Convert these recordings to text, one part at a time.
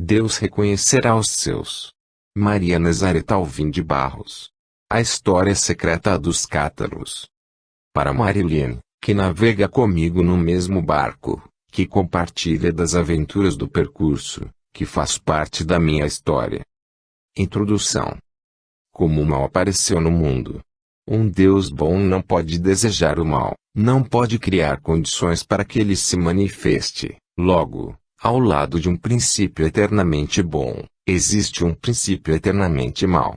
Deus reconhecerá os seus. Maria Nazareta Alvim de Barros. A história secreta dos cátaros. Para Marilene, que navega comigo no mesmo barco, que compartilha das aventuras do percurso, que faz parte da minha história. Introdução. Como o mal apareceu no mundo. Um Deus bom não pode desejar o mal, não pode criar condições para que ele se manifeste. Logo, ao lado de um princípio eternamente bom, existe um princípio eternamente mau.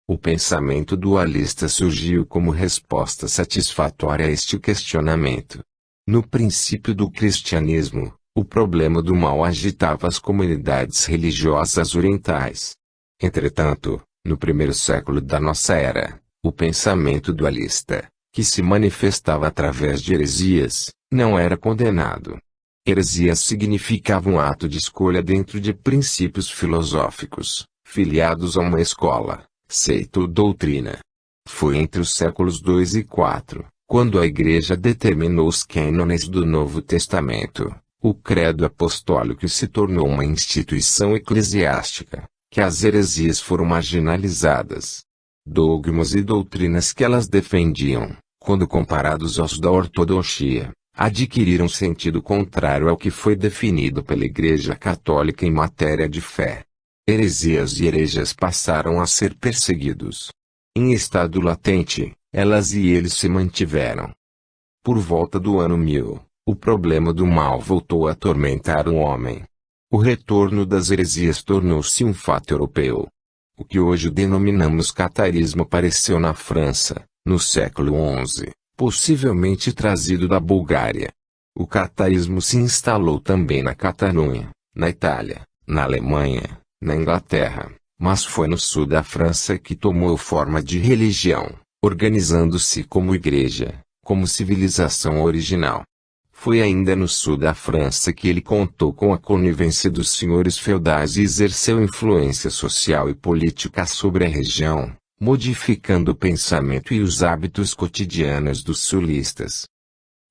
O pensamento dualista surgiu como resposta satisfatória a este questionamento. No princípio do cristianismo, o problema do mal agitava as comunidades religiosas orientais. Entretanto, no primeiro século da nossa era, o pensamento dualista, que se manifestava através de heresias, não era condenado. Heresias significava um ato de escolha dentro de princípios filosóficos, filiados a uma escola, seita ou doutrina. Foi entre os séculos II e IV, quando a Igreja determinou os cânones do Novo Testamento, o credo apostólico se tornou uma instituição eclesiástica, que as heresias foram marginalizadas. Dogmas e doutrinas que elas defendiam, quando comparados aos da ortodoxia, adquiriram sentido contrário ao que foi definido pela Igreja Católica em matéria de fé. Heresias e hereges passaram a ser perseguidos. Em estado latente, elas e eles se mantiveram. Por volta do ano 1000, o problema do mal voltou a atormentar o homem. O retorno das heresias tornou-se um fato europeu. O que hoje denominamos catarismo apareceu na França, no século XI, possivelmente trazido da Bulgária. O catarismo se instalou também na Catalunha, na Itália, na Alemanha, na Inglaterra, mas foi no sul da França que tomou forma de religião, organizando-se como igreja, como civilização original. Foi ainda no sul da França que ele contou com a conivência dos senhores feudais e exerceu influência social e política sobre a região, modificando o pensamento e os hábitos cotidianos dos sulistas.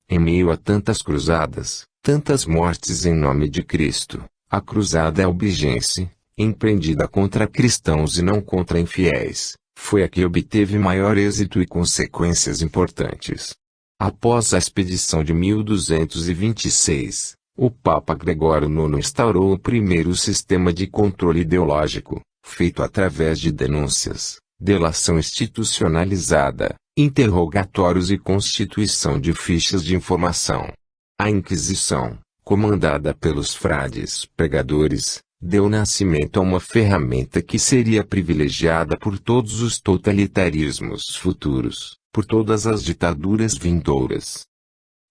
Em meio a tantas cruzadas, tantas mortes em nome de Cristo, a cruzada albigense, empreendida contra cristãos e não contra infiéis, foi a que obteve maior êxito e consequências importantes. Após a expedição de 1226, o Papa Gregório IX instaurou o primeiro sistema de controle ideológico, feito através de denúncias, delação institucionalizada, interrogatórios e constituição de fichas de informação. A Inquisição, comandada pelos frades pregadores, deu nascimento a uma ferramenta que seria privilegiada por todos os totalitarismos futuros, por todas as ditaduras vindouras.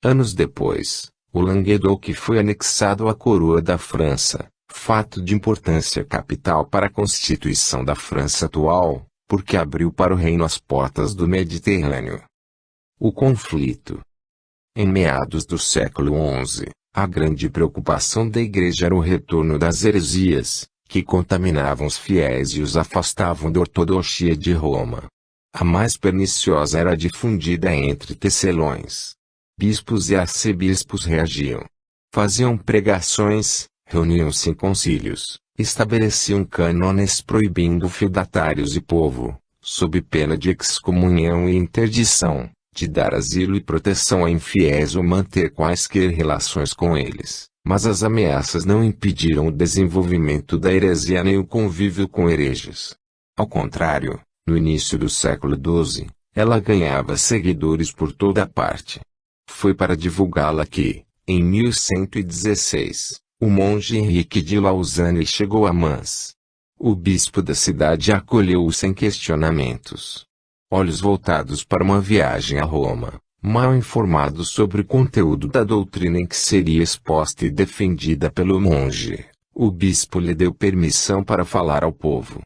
Anos depois, o Languedoc foi anexado à coroa da França, fato de importância capital para a constituição da França atual, porque abriu para o reino as portas do Mediterrâneo. O conflito. Em meados do século XI, a grande preocupação da Igreja era o retorno das heresias, que contaminavam os fiéis e os afastavam da ortodoxia de Roma. A mais perniciosa era difundida entre tecelões. Bispos e arcebispos reagiam. Faziam pregações, reuniam-se em concílios, estabeleciam cânones proibindo feudatários e povo, sob pena de excomunhão e interdição, de dar asilo e proteção a infiéis ou manter quaisquer relações com eles. Mas as ameaças não impediram o desenvolvimento da heresia nem o convívio com hereges. Ao contrário, no início do século XII, ela ganhava seguidores por toda parte. Foi para divulgá-la que, em 1116, o monge Henrique de Lausanne chegou a Mans. O bispo da cidade acolheu-o sem questionamentos. Olhos voltados para uma viagem a Roma, mal informado sobre o conteúdo da doutrina em que seria exposta e defendida pelo monge, o bispo lhe deu permissão para falar ao povo.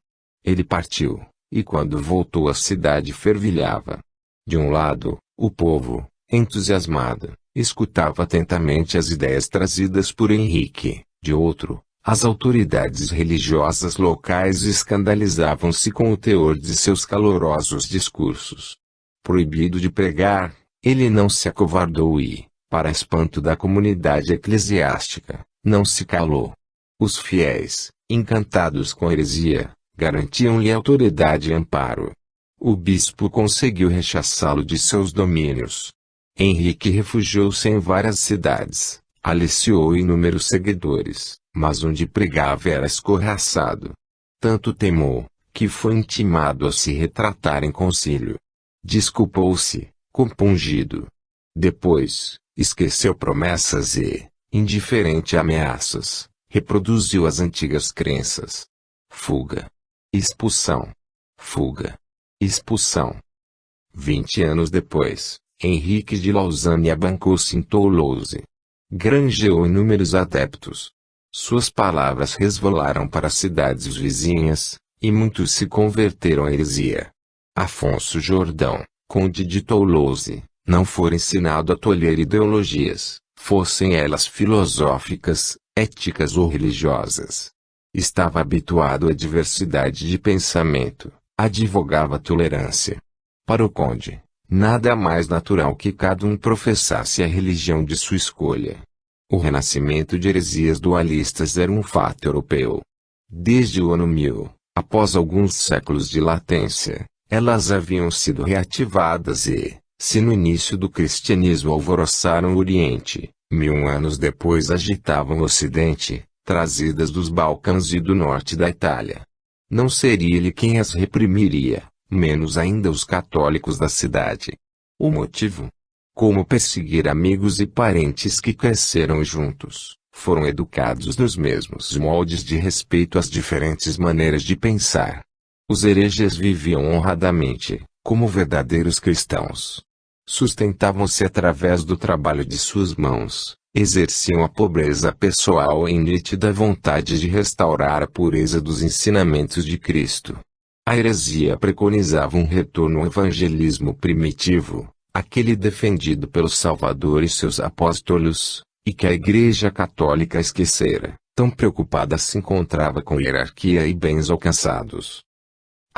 Ele partiu. E quando voltou a cidade fervilhava. De um lado, o povo, entusiasmado, escutava atentamente as ideias trazidas por Henrique. De outro, as autoridades religiosas locais escandalizavam-se com o teor de seus calorosos discursos. Proibido de pregar, ele não se acovardou e, para espanto da comunidade eclesiástica, não se calou. Os fiéis, encantados com a heresia, garantiam-lhe autoridade e amparo. O bispo conseguiu rechaçá-lo de seus domínios. Henrique refugiou-se em várias cidades, aliciou inúmeros seguidores, mas onde pregava era escorraçado. Tanto temou, que foi intimado a se retratar em concílio. Desculpou-se, compungido. Depois, esqueceu promessas e, indiferente a ameaças, reproduziu as antigas crenças. Fuga. Expulsão. Fuga. Expulsão. 20 anos depois, Henrique de Lausanne abancou-se em Toulouse. Granjeou inúmeros adeptos. Suas palavras resvalaram para as cidades vizinhas, e muitos se converteram à heresia. Afonso Jordão, conde de Toulouse, não fora ensinado a tolher ideologias, fossem elas filosóficas, éticas ou religiosas. Estava habituado à diversidade de pensamento, advogava a tolerância. Para o conde, nada mais natural que cada um professasse a religião de sua escolha. O renascimento de heresias dualistas era um fato europeu. Desde o ano 1000, após alguns séculos de latência, elas haviam sido reativadas e, se no início do cristianismo alvoroçaram o Oriente, 1000 anos depois agitavam o Ocidente, trazidas dos Balcãs e do norte da Itália. Não seria ele quem as reprimiria, menos ainda os católicos da cidade. O motivo? Como perseguir amigos e parentes que cresceram juntos, foram educados nos mesmos moldes de respeito às diferentes maneiras de pensar. Os hereges viviam honradamente, como verdadeiros cristãos. Sustentavam-se através do trabalho de suas mãos, exerciam a pobreza pessoal em nítida vontade de restaurar a pureza dos ensinamentos de Cristo. A heresia preconizava um retorno ao evangelismo primitivo, aquele defendido pelo Salvador e seus apóstolos, e que a Igreja Católica esquecera, tão preocupada se encontrava com hierarquia e bens alcançados.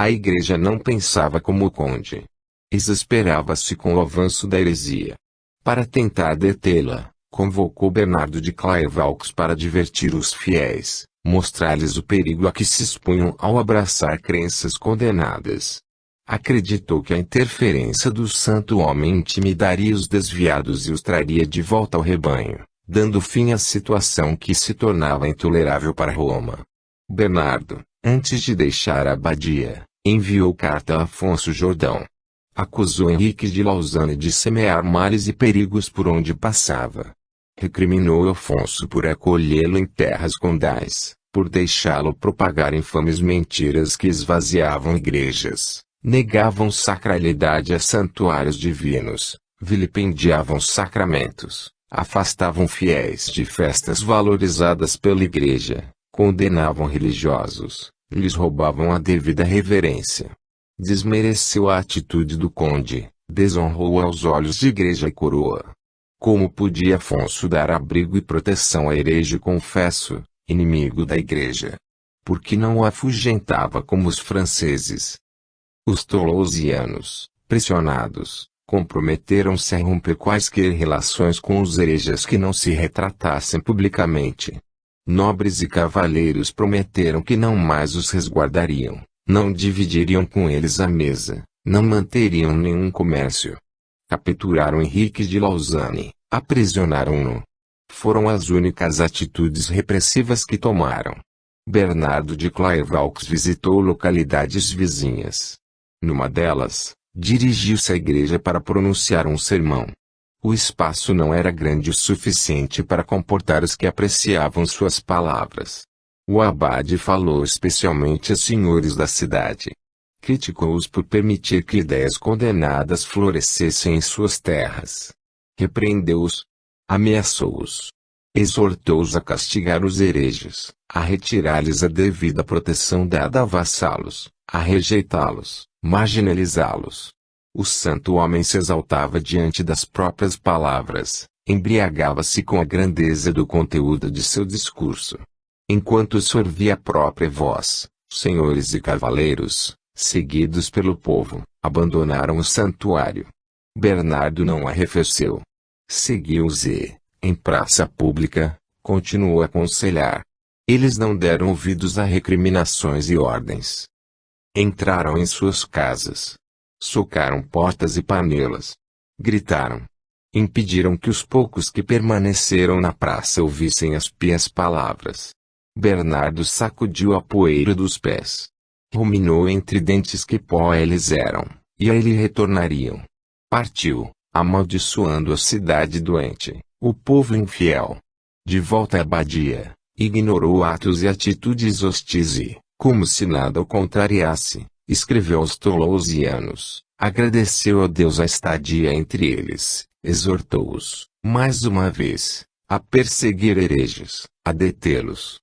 A Igreja não pensava como o conde. Exasperava-se com o avanço da heresia. Para tentar detê-la, convocou Bernardo de Clairvaux para divertir os fiéis, mostrar-lhes o perigo a que se expunham ao abraçar crenças condenadas. Acreditou que a interferência do santo homem intimidaria os desviados e os traria de volta ao rebanho, dando fim à situação que se tornava intolerável para Roma. Bernardo, antes de deixar a abadia, enviou carta a Afonso Jordão. Acusou Henrique de Lausanne de semear males e perigos por onde passava. Recriminou Afonso por acolhê-lo em terras condais, por deixá-lo propagar infames mentiras que esvaziavam igrejas, negavam sacralidade a santuários divinos, vilipendiavam sacramentos, afastavam fiéis de festas valorizadas pela igreja, condenavam religiosos, lhes roubavam a devida reverência. Desmereceu a atitude do conde, desonrou aos olhos de igreja e coroa. Como podia Afonso dar abrigo e proteção a herege confesso, inimigo da igreja? Por que não o afugentava como os franceses? Os toulousianos, pressionados, comprometeram-se a romper quaisquer relações com os hereges que não se retratassem publicamente. Nobres e cavaleiros prometeram que não mais os resguardariam, não dividiriam com eles a mesa, não manteriam nenhum comércio. Capturaram Henrique de Lausanne, aprisionaram-no. Foram as únicas atitudes repressivas que tomaram. Bernardo de Clairvaux visitou localidades vizinhas. Numa delas, dirigiu-se à igreja para pronunciar um sermão. O espaço não era grande o suficiente para comportar os que apreciavam suas palavras. O abade falou especialmente a senhores da cidade. Criticou-os por permitir que ideias condenadas florescessem em suas terras. Repreendeu-os. Ameaçou-os. Exortou-os a castigar os hereges, a retirar-lhes a devida proteção dada a vassalos, a rejeitá-los, marginalizá-los. O santo homem se exaltava diante das próprias palavras, embriagava-se com a grandeza do conteúdo de seu discurso. Enquanto sorvia a própria voz, senhores e cavaleiros, seguidos pelo povo, abandonaram o santuário. Bernardo não arrefeceu. Seguiu-os e, em praça pública, continuou a aconselhar. Eles não deram ouvidos a recriminações e ordens. Entraram em suas casas. Socaram portas e panelas. Gritaram. Impediram que os poucos que permaneceram na praça ouvissem as pias palavras. Bernardo sacudiu a poeira dos pés. Ruminou entre dentes que pó eles eram, e a ele retornariam. Partiu, amaldiçoando a cidade doente, o povo infiel. De volta à abadia, ignorou atos e atitudes hostis e, como se nada o contrariasse, escreveu aos Toulousianos, agradeceu a Deus a estadia entre eles, exortou-os, mais uma vez, a perseguir hereges, a detê-los.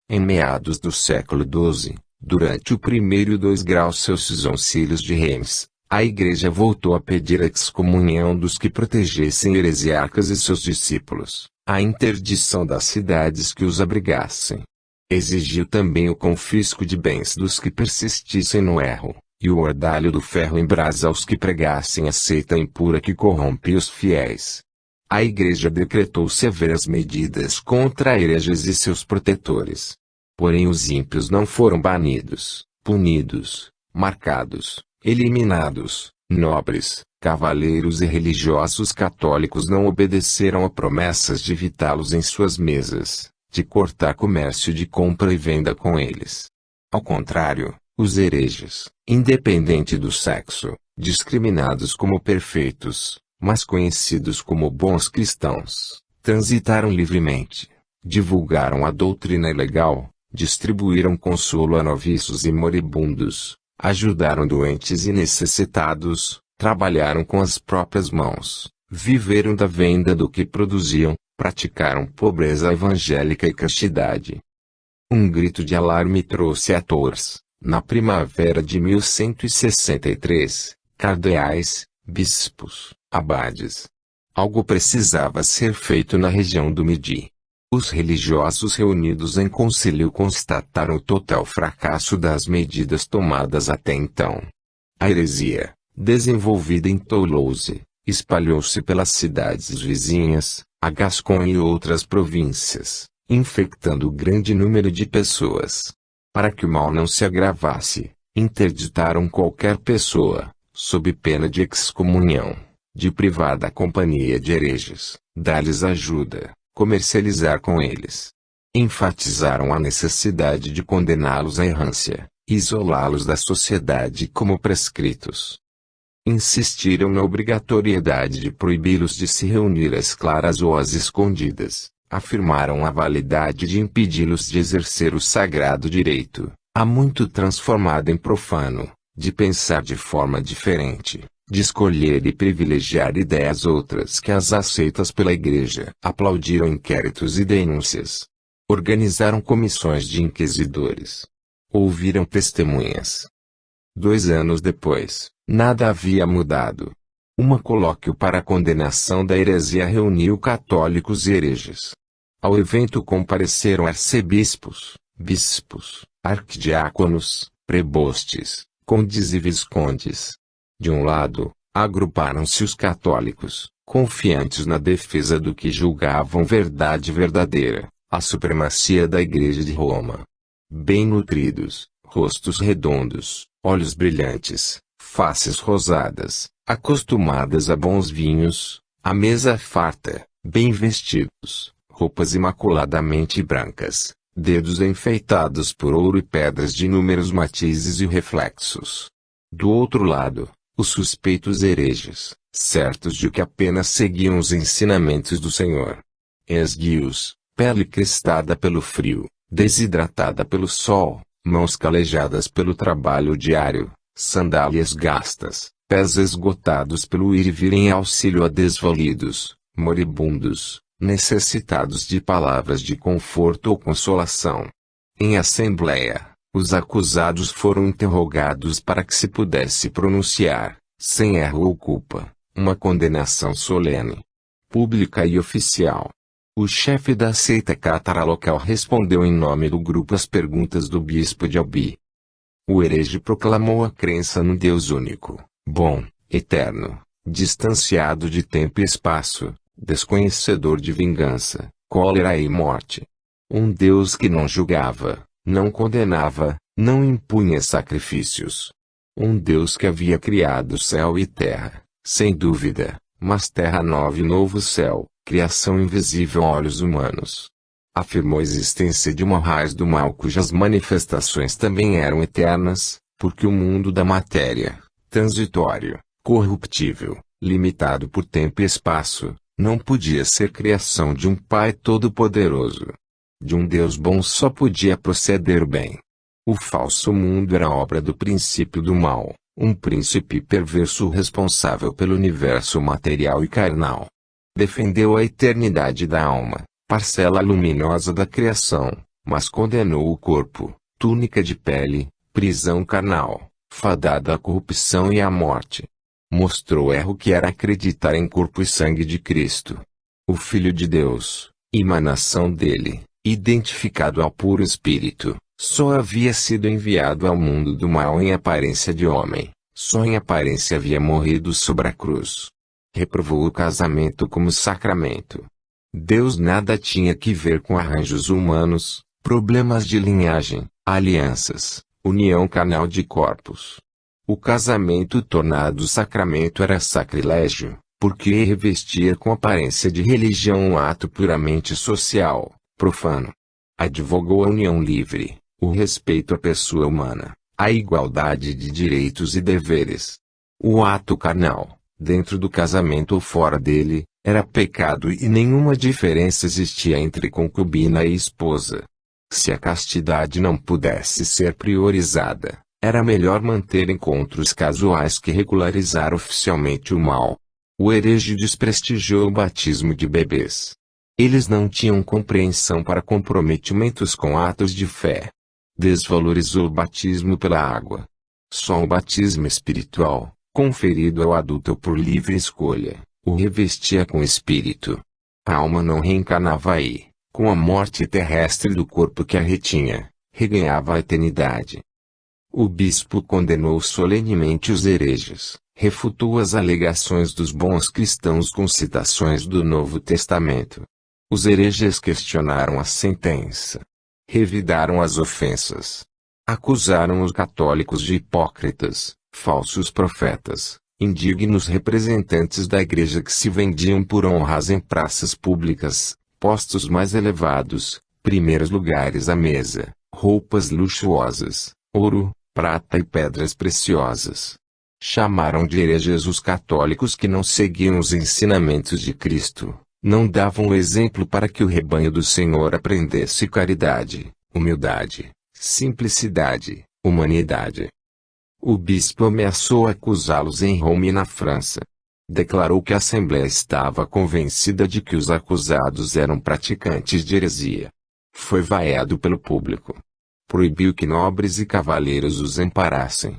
Em meados do século XII, durante o primeiro e 2 graus Celsius de Reims, a Igreja voltou a pedir a excomunhão dos que protegessem heresiarcas e seus discípulos, a interdição das cidades que os abrigassem. Exigiu também o confisco de bens dos que persistissem no erro, e o ordalho do ferro em brasa aos que pregassem a seita impura que corrompe os fiéis. A Igreja decretou severas medidas contra hereges e seus protetores. Porém os ímpios não foram banidos, punidos, marcados, eliminados. Nobres, cavaleiros e religiosos católicos não obedeceram a promessas de evitá-los em suas mesas, de cortar comércio de compra e venda com eles. Ao contrário, os hereges, independente do sexo, discriminados como perfeitos, mas conhecidos como bons cristãos, transitaram livremente, divulgaram a doutrina ilegal, distribuíram consolo a noviços e moribundos, ajudaram doentes e necessitados, trabalharam com as próprias mãos, viveram da venda do que produziam, praticaram pobreza evangélica e castidade. Um grito de alarme trouxe a Tours, na primavera de 1163, cardeais, bispos, abades. Algo precisava ser feito na região do Midi. Os religiosos reunidos em concílio constataram o total fracasso das medidas tomadas até então. A heresia, desenvolvida em Toulouse, espalhou-se pelas cidades vizinhas, a Gascogne e outras províncias, infectando grande número de pessoas. Para que o mal não se agravasse, interditaram qualquer pessoa, sob pena de excomunhão, de privar da companhia de hereges, dar-lhes ajuda, comercializar com eles. Enfatizaram a necessidade de condená-los à errância, isolá-los da sociedade como prescritos. Insistiram na obrigatoriedade de proibi-los de se reunir às claras ou às escondidas. Afirmaram a validade de impedi-los de exercer o sagrado direito, há muito transformado em profano, de pensar de forma diferente, de escolher e privilegiar ideias outras que as aceitas pela Igreja. Aplaudiram inquéritos e denúncias. Organizaram comissões de inquisidores. Ouviram testemunhas. 2 anos depois, nada havia mudado. Um colóquio para a condenação da heresia reuniu católicos e hereges. Ao evento compareceram arcebispos, bispos, arquidiáconos, prebostes, condes e viscondes. De um lado, agruparam-se os católicos, confiantes na defesa do que julgavam verdade verdadeira, a supremacia da Igreja de Roma. Bem nutridos, rostos redondos, olhos brilhantes, faces rosadas, acostumadas a bons vinhos, a mesa farta, bem vestidos, roupas imaculadamente brancas, dedos enfeitados por ouro e pedras de inúmeros matizes e reflexos. Do outro lado, os suspeitos hereges, certos de que apenas seguiam os ensinamentos do Senhor. Esguios, pele crestada pelo frio, desidratada pelo sol, mãos calejadas pelo trabalho diário, sandálias gastas, pés esgotados pelo ir e vir em auxílio a desvalidos, moribundos, necessitados de palavras de conforto ou consolação. Em assembleia, os acusados foram interrogados para que se pudesse pronunciar, sem erro ou culpa, uma condenação solene, pública e oficial. O chefe da seita cátara local respondeu em nome do grupo às perguntas do bispo de Albi. O herege proclamou a crença no Deus único, bom, eterno, distanciado de tempo e espaço, desconhecedor de vingança, cólera e morte. Um Deus que não julgava, não condenava, não impunha sacrifícios. Um Deus que havia criado céu e terra, sem dúvida, mas terra nova e novo céu, criação invisível a olhos humanos. Afirmou a existência de uma raiz do mal cujas manifestações também eram eternas, porque o mundo da matéria, transitório, corruptível, limitado por tempo e espaço, não podia ser criação de um Pai Todo-Poderoso. De um Deus bom só podia proceder o bem. O falso mundo era obra do princípio do mal, um príncipe perverso responsável pelo universo material e carnal. Defendeu a eternidade da alma, parcela luminosa da criação, mas condenou o corpo, túnica de pele, prisão carnal, fadada à corrupção e à morte. Mostrou o erro que era acreditar em corpo e sangue de Cristo, o Filho de Deus, emanação dele, identificado ao puro Espírito. Só havia sido enviado ao mundo do mal em aparência de homem, só em aparência havia morrido sobre a cruz. Reprovou o casamento como sacramento. Deus nada tinha que ver com arranjos humanos, problemas de linhagem, alianças, união carnal de corpos. O casamento tornado sacramento era sacrilégio, porque revestia com aparência de religião um ato puramente social, profano. Advogou a união livre, o respeito à pessoa humana, a igualdade de direitos e deveres. O ato carnal, dentro do casamento ou fora dele, era pecado e nenhuma diferença existia entre concubina e esposa. Se a castidade não pudesse ser priorizada, era melhor manter encontros casuais que regularizar oficialmente o mal. O herege desprestigiou o batismo de bebês. Eles não tinham compreensão para comprometimentos com atos de fé. Desvalorizou o batismo pela água. Só o batismo espiritual, conferido ao adulto por livre escolha, o revestia com espírito. A alma não reencarnava aí, com a morte terrestre do corpo que a retinha, reganhava a eternidade. O bispo condenou solenemente os hereges, refutou as alegações dos bons cristãos com citações do Novo Testamento. Os hereges questionaram a sentença. Revidaram as ofensas. Acusaram os católicos de hipócritas, falsos profetas, indignos representantes da igreja que se vendiam por honras em praças públicas, postos mais elevados, primeiros lugares à mesa, roupas luxuosas, ouro, prata e pedras preciosas. Chamaram de hereges os católicos que não seguiam os ensinamentos de Cristo. Não davam o exemplo para que o rebanho do Senhor aprendesse caridade, humildade, simplicidade, humanidade. O bispo ameaçou acusá-los em Roma e na França. Declarou que a Assembleia estava convencida de que os acusados eram praticantes de heresia. Foi vaiado pelo público. Proibiu que nobres e cavaleiros os amparassem.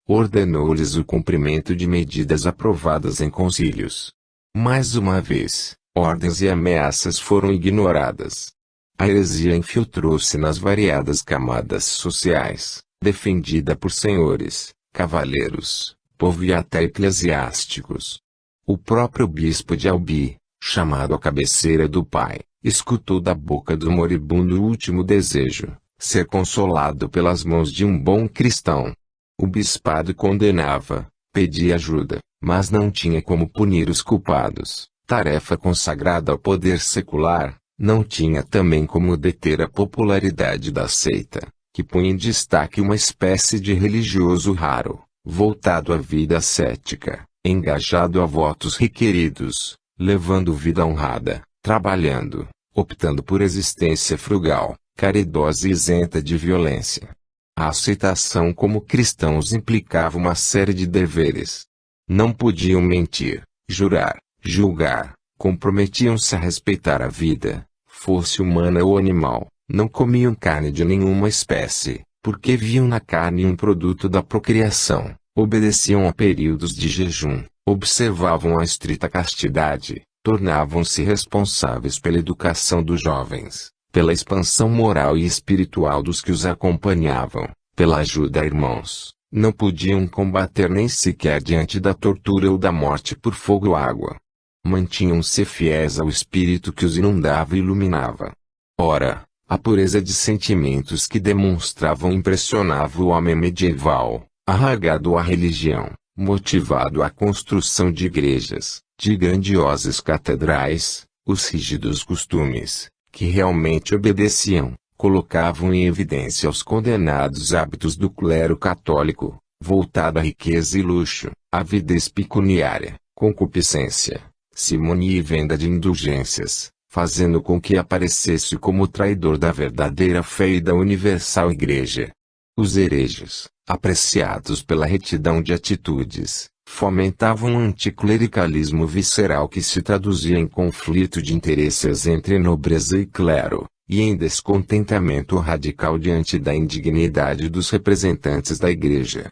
Ordenou-lhes o cumprimento de medidas aprovadas em concílios. Mais uma vez, ordens e ameaças foram ignoradas. A heresia infiltrou-se nas variadas camadas sociais, defendida por senhores, cavaleiros, povo e até eclesiásticos. O próprio bispo de Albi, chamado à cabeceira do pai, escutou da boca do moribundo o último desejo, ser consolado pelas mãos de um bom cristão. O bispado condenava, pedia ajuda, mas não tinha como punir os culpados. Tarefa consagrada ao poder secular, não tinha também como deter a popularidade da seita, que punha em destaque uma espécie de religioso raro, voltado à vida ascética, engajado a votos requeridos, levando vida honrada, trabalhando, optando por existência frugal, caridosa e isenta de violência. A aceitação como cristãos implicava uma série de deveres. Não podiam mentir, jurar, julgar, comprometiam-se a respeitar a vida, fosse humana ou animal, não comiam carne de nenhuma espécie, porque viam na carne um produto da procriação, obedeciam a períodos de jejum, observavam a estrita castidade, tornavam-se responsáveis pela educação dos jovens, pela expansão moral e espiritual dos que os acompanhavam, pela ajuda a irmãos. Não podiam combater nem sequer diante da tortura ou da morte por fogo ou água. Mantinham-se fiéis ao espírito que os inundava e iluminava. Ora, A pureza de sentimentos que demonstravam impressionava o homem medieval, arraigado à religião, motivado à construção de igrejas, de grandiosas catedrais. Os rígidos costumes, que realmente obedeciam, colocavam em evidência os condenados hábitos do clero católico, voltado à riqueza e luxo, avidez pecuniária, concupiscência, simonia e venda de indulgências, fazendo com que aparecesse como traidor da verdadeira fé e da universal Igreja. Os hereges, apreciados pela retidão de atitudes, fomentavam um anticlericalismo visceral que se traduzia em conflito de interesses entre nobreza e clero, e em descontentamento radical diante da indignidade dos representantes da Igreja.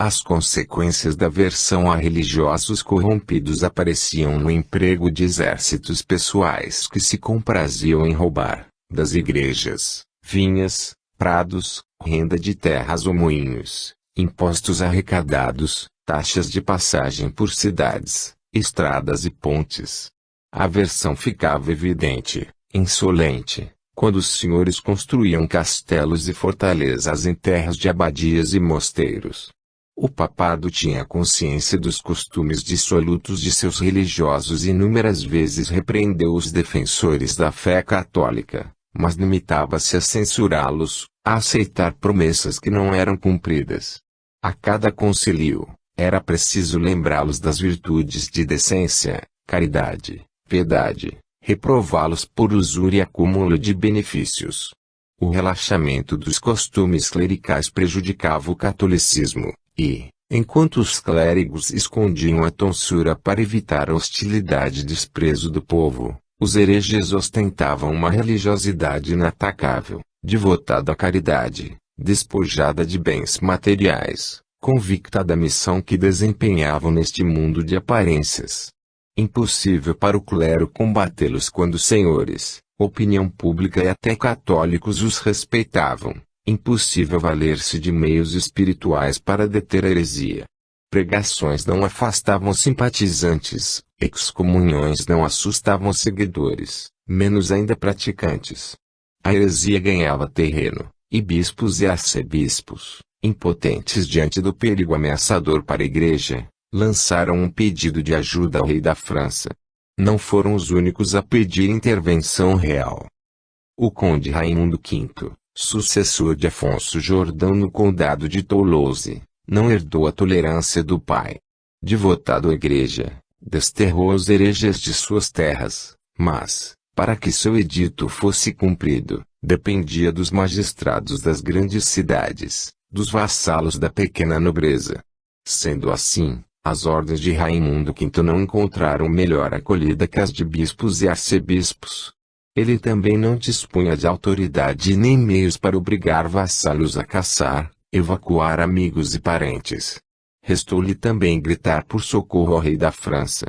As consequências da aversão a religiosos corrompidos apareciam no emprego de exércitos pessoais que se compraziam em roubar, das igrejas, vinhas, prados, renda de terras ou moinhos, impostos arrecadados, taxas de passagem por cidades, estradas e pontes. A aversão ficava evidente, insolente, quando os senhores construíam castelos e fortalezas em terras de abadias e mosteiros. O papado tinha consciência dos costumes dissolutos de seus religiosos e inúmeras vezes repreendeu os defensores da fé católica, mas limitava-se a censurá-los, a aceitar promessas que não eram cumpridas. A cada concílio, era preciso lembrá-los das virtudes de decência, caridade, piedade, reprová-los por usura e acúmulo de benefícios. O relaxamento dos costumes clericais prejudicava o catolicismo, e, enquanto os clérigos escondiam a tonsura para evitar a hostilidade e desprezo do povo, os hereges ostentavam uma religiosidade inatacável, devotada à caridade, despojada de bens materiais, convicta da missão que desempenhavam neste mundo de aparências. Impossível para o clero combatê-los quando senhores, opinião pública e até católicos os respeitavam. Impossível valer-se de meios espirituais para deter a heresia. Pregações não afastavam simpatizantes, excomunhões não assustavam seguidores, menos ainda praticantes. A heresia ganhava terreno, e bispos e arcebispos, impotentes diante do perigo ameaçador para a Igreja, lançaram um pedido de ajuda ao rei da França. Não foram os únicos a pedir intervenção real. O conde Raimundo V, sucessor de Afonso Jordão no condado de Toulouse, não herdou a tolerância do pai. Devotado à Igreja, desterrou os hereges de suas terras, mas, para que seu edito fosse cumprido, dependia dos magistrados das grandes cidades, dos vassalos da pequena nobreza. Sendo assim, as ordens de Raimundo V não encontraram melhor acolhida que as de bispos e arcebispos. Ele também não dispunha de autoridade nem meios para obrigar vassalos a caçar, evacuar amigos e parentes. Restou-lhe também gritar por socorro ao rei da França.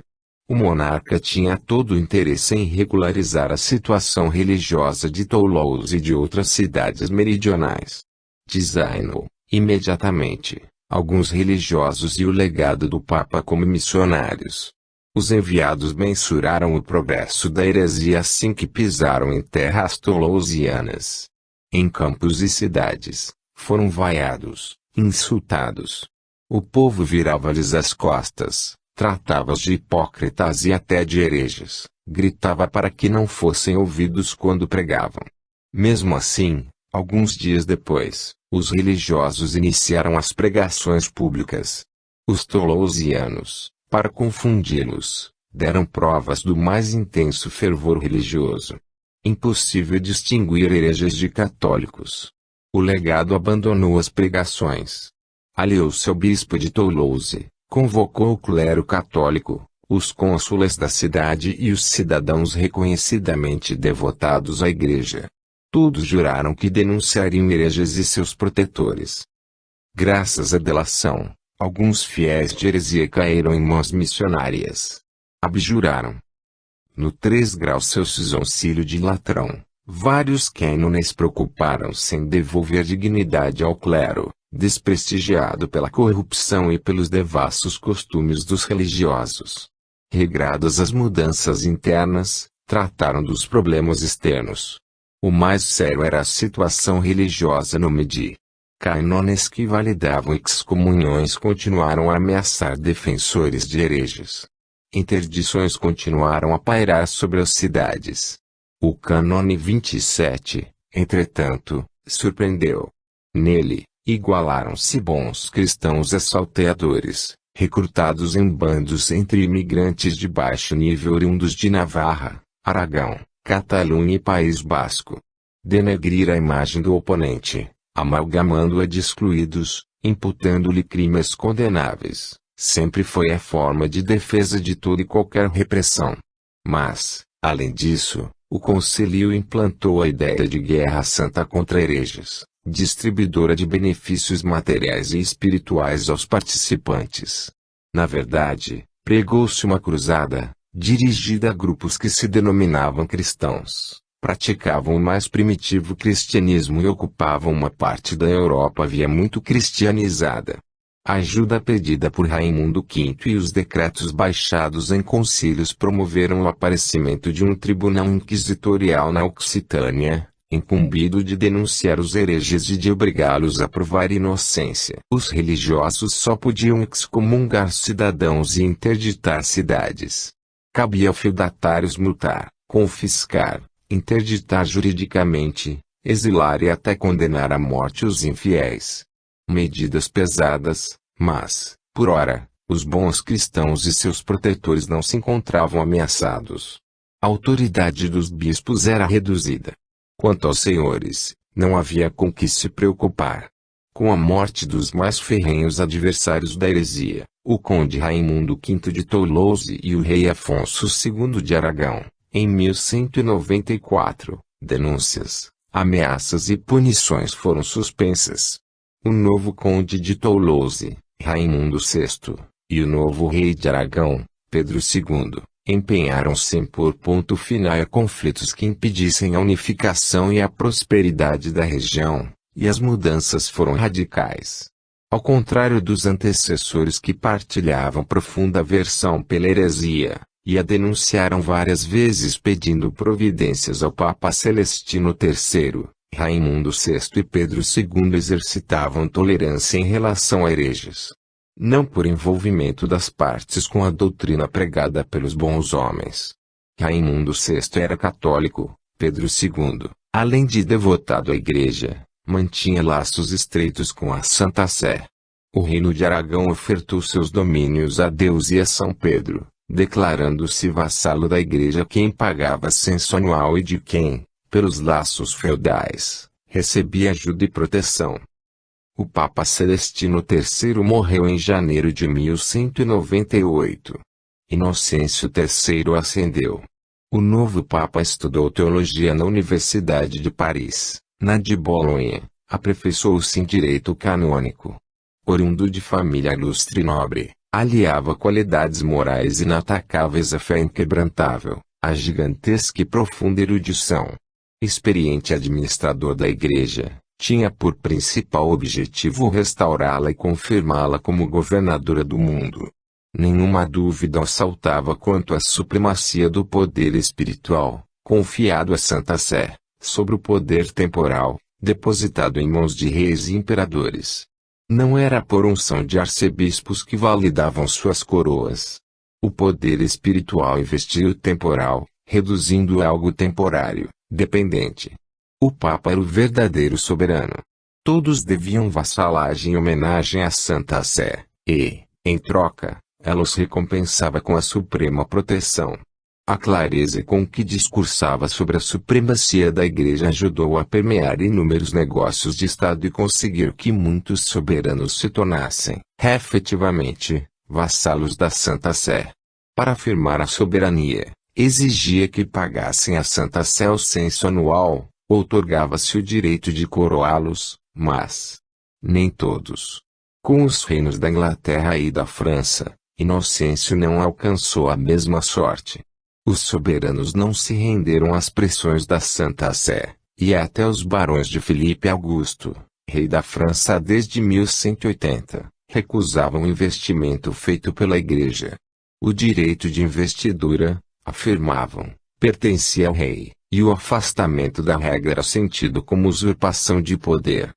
O monarca tinha todo o interesse em regularizar a situação religiosa de Toulouse e de outras cidades meridionais. Designou, imediatamente, alguns religiosos e o legado do Papa como missionários. Os enviados mensuraram o progresso da heresia assim que pisaram em terras toulousianas. Em campos e cidades, foram vaiados, insultados. O povo virava-lhes as costas, tratava-os de hipócritas e até de hereges, gritava para que não fossem ouvidos quando pregavam. Mesmo assim, alguns dias depois, os religiosos iniciaram as pregações públicas. Os toulousianos, para confundi-los, deram provas do mais intenso fervor religioso. Impossível distinguir hereges de católicos. O legado abandonou as pregações. Aliou-se ao bispo de Toulouse, convocou o clero católico, os cônsules da cidade e os cidadãos reconhecidamente devotados à Igreja. Todos juraram que denunciariam hereges e seus protetores. Graças à delação, alguns fiéis de heresia caíram em mãos missionárias. Abjuraram. No 3 graus Celsius auxílio de latrão, vários cânones preocuparam-se em devolver dignidade ao clero, desprestigiado pela corrupção e pelos devassos costumes dos religiosos. Regradas as mudanças internas, trataram dos problemas externos. O mais sério era a situação religiosa no Midi. Cânones que validavam excomunhões continuaram a ameaçar defensores de hereges. Interdições continuaram a pairar sobre as cidades. O cânone 27, entretanto, surpreendeu. Nele, igualaram-se bons cristãos a salteadores, recrutados em bandos entre imigrantes de baixo nível oriundos de Navarra, Aragão, Catalunha e País Basco. Denegrir a imagem do oponente, amalgamando-a de excluídos, imputando-lhe crimes condenáveis, sempre foi a forma de defesa de toda e qualquer repressão. Mas, além disso, o concílio implantou a ideia de guerra santa contra hereges, distribuidora de benefícios materiais e espirituais aos participantes. Na verdade, pregou-se uma cruzada, dirigida a grupos que se denominavam cristãos, praticavam o mais primitivo cristianismo e ocupavam uma parte da Europa havia muito cristianizada. A ajuda pedida por Raimundo V e os decretos baixados em concílios promoveram o aparecimento de um tribunal inquisitorial na Occitânia, incumbido de denunciar os hereges e de obrigá-los a provar inocência. Os religiosos só podiam excomungar cidadãos e interditar cidades. Cabia a feudatários multar, confiscar, interditar juridicamente, exilar e até condenar à morte os infiéis. Medidas pesadas, mas, por ora, os bons cristãos e seus protetores não se encontravam ameaçados. A autoridade dos bispos era reduzida. Quanto aos senhores, não havia com que se preocupar. Com a morte dos mais ferrenhos adversários da heresia, o conde Raimundo V de Toulouse e o rei Afonso II de Aragão, em 1194, denúncias, ameaças e punições foram suspensas. O novo conde de Toulouse, Raimundo VI, e o novo rei de Aragão, Pedro II, empenharam-se em pôr ponto final a conflitos que impedissem a unificação e a prosperidade da região, e as mudanças foram radicais. Ao contrário dos antecessores que partilhavam profunda aversão pela heresia, e a denunciaram várias vezes pedindo providências ao Papa Celestino III, Raimundo VI e Pedro II exercitavam tolerância em relação a hereges. Não por envolvimento das partes com a doutrina pregada pelos bons homens. Raimundo VI era católico, Pedro II, além de devotado à Igreja, mantinha laços estreitos com a Santa Sé. O reino de Aragão ofertou seus domínios a Deus e a São Pedro, declarando-se vassalo da Igreja quem pagava censo anual e de quem, pelos laços feudais, recebia ajuda e proteção. O Papa Celestino III morreu em janeiro de 1198. Inocêncio III ascendeu. O novo Papa estudou teologia na Universidade de Paris, na de Bolonha, aperfeiçoou-se em direito canônico. Oriundo de família ilustre e nobre, aliava qualidades morais inatacáveis à fé inquebrantável, a gigantesca e profunda erudição. Experiente administrador da Igreja, tinha por principal objetivo restaurá-la e confirmá-la como governadora do mundo. Nenhuma dúvida assaltava quanto à supremacia do poder espiritual, confiado à Santa Sé, sobre o poder temporal, depositado em mãos de reis e imperadores. Não era por unção de arcebispos que validavam suas coroas. O poder espiritual investia o temporal, reduzindo-o a algo temporário, dependente. O Papa era o verdadeiro soberano. Todos deviam vassalagem e homenagem à Santa Sé, e, em troca, ela os recompensava com a suprema proteção. A clareza com que discursava sobre a supremacia da Igreja ajudou a permear inúmeros negócios de Estado e conseguir que muitos soberanos se tornassem, efetivamente, vassalos da Santa Sé. Para afirmar a soberania, exigia que pagassem à Santa Sé o censo anual, outorgava-se o direito de coroá-los, mas nem todos. Com os reinos da Inglaterra e da França, Inocêncio não alcançou a mesma sorte. Os soberanos não se renderam às pressões da Santa Sé, e até os barões de Filipe Augusto, rei da França desde 1180, recusavam o investimento feito pela Igreja. O direito de investidura, afirmavam, pertencia ao rei, e o afastamento da regra era sentido como usurpação de poder.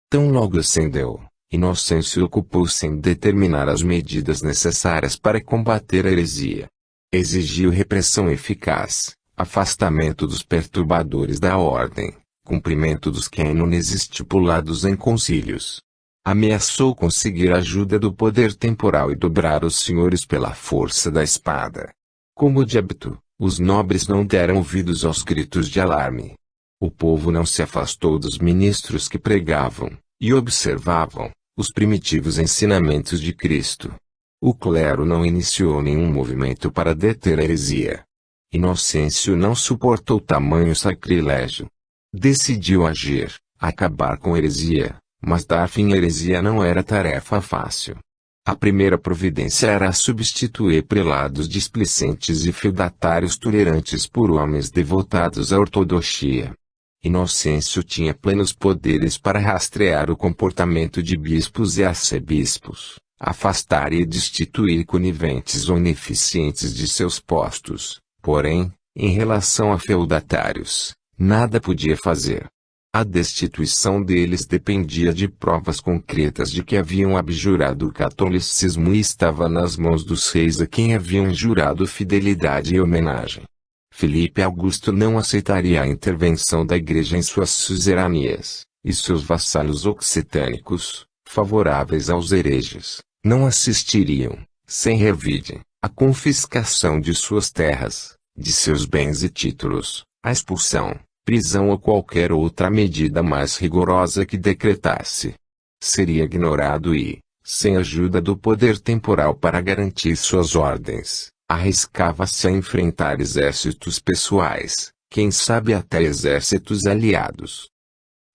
Tão logo ascendeu, Inocêncio ocupou-se em determinar as medidas necessárias para combater a heresia. Exigiu repressão eficaz, afastamento dos perturbadores da ordem, cumprimento dos cânones estipulados em concílios. Ameaçou conseguir a ajuda do poder temporal e dobrar os senhores pela força da espada. Como de hábito, os nobres não deram ouvidos aos gritos de alarme. O povo não se afastou dos ministros que pregavam e observavam os primitivos ensinamentos de Cristo. O clero não iniciou nenhum movimento para deter a heresia. Inocêncio não suportou tamanho sacrilégio. Decidiu agir, acabar com a heresia, mas dar fim à heresia não era tarefa fácil. A primeira providência era substituir prelados displicentes e feudatários tolerantes por homens devotados à ortodoxia. Inocêncio tinha plenos poderes para rastrear o comportamento de bispos e arcebispos, afastar e destituir coniventes ou ineficientes de seus postos, porém, em relação a feudatários, nada podia fazer. A destituição deles dependia de provas concretas de que haviam abjurado o catolicismo e estava nas mãos dos reis a quem haviam jurado fidelidade e homenagem. Filipe Augusto não aceitaria a intervenção da Igreja em suas suzeranias, e seus vassalos occitânicos, favoráveis aos hereges, não assistiriam, sem revide, à confiscação de suas terras, de seus bens e títulos, à expulsão, prisão ou qualquer outra medida mais rigorosa que decretasse. Seria ignorado e, sem ajuda do poder temporal para garantir suas ordens, arriscava-se a enfrentar exércitos pessoais, quem sabe até exércitos aliados.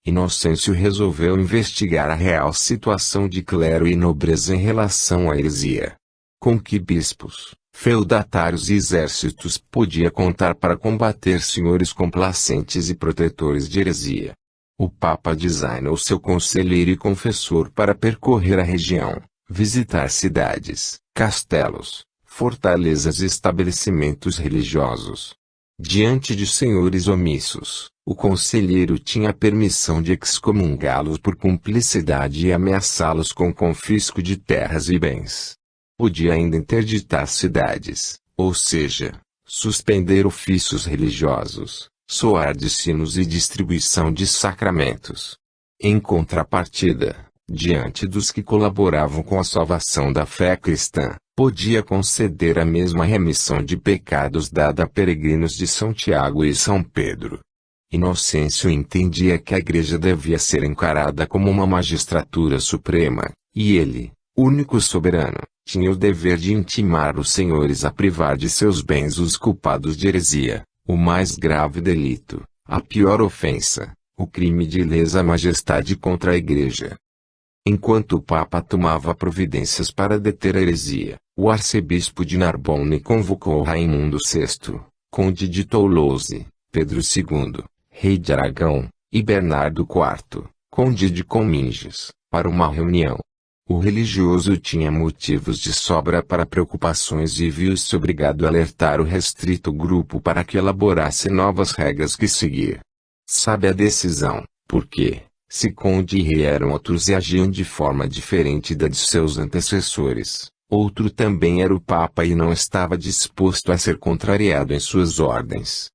Inocêncio resolveu investigar a real situação de clero e nobreza em relação à heresia. Com que bispos, feudatários e exércitos podia contar para combater senhores complacentes e protetores de heresia? O Papa designou seu conselheiro e confessor para percorrer a região, visitar cidades, castelos, fortalezas e estabelecimentos religiosos. Diante de senhores omissos, o conselheiro tinha permissão de excomungá-los por cumplicidade e ameaçá-los com confisco de terras e bens. Podia ainda interditar cidades, ou seja, suspender ofícios religiosos, soar de sinos e distribuição de sacramentos. Em contrapartida, diante dos que colaboravam com a salvação da fé cristã, podia conceder a mesma remissão de pecados dada a peregrinos de São Tiago e São Pedro. Inocêncio entendia que a Igreja devia ser encarada como uma magistratura suprema, e ele, único soberano, tinha o dever de intimar os senhores a privar de seus bens os culpados de heresia, o mais grave delito, a pior ofensa, o crime de lesa majestade contra a Igreja. Enquanto o Papa tomava providências para deter a heresia, o arcebispo de Narbonne convocou Raimundo VI, conde de Toulouse, Pedro II, rei de Aragão, e Bernardo IV, conde de Cominges, para uma reunião. O religioso tinha motivos de sobra para preocupações e viu-se obrigado a alertar o restrito grupo para que elaborasse novas regras que seguir. Sabe a decisão, porque, se conde e rei eram outros e agiam de forma diferente da de seus antecessores, outro também era o Papa e não estava disposto a ser contrariado em suas ordens.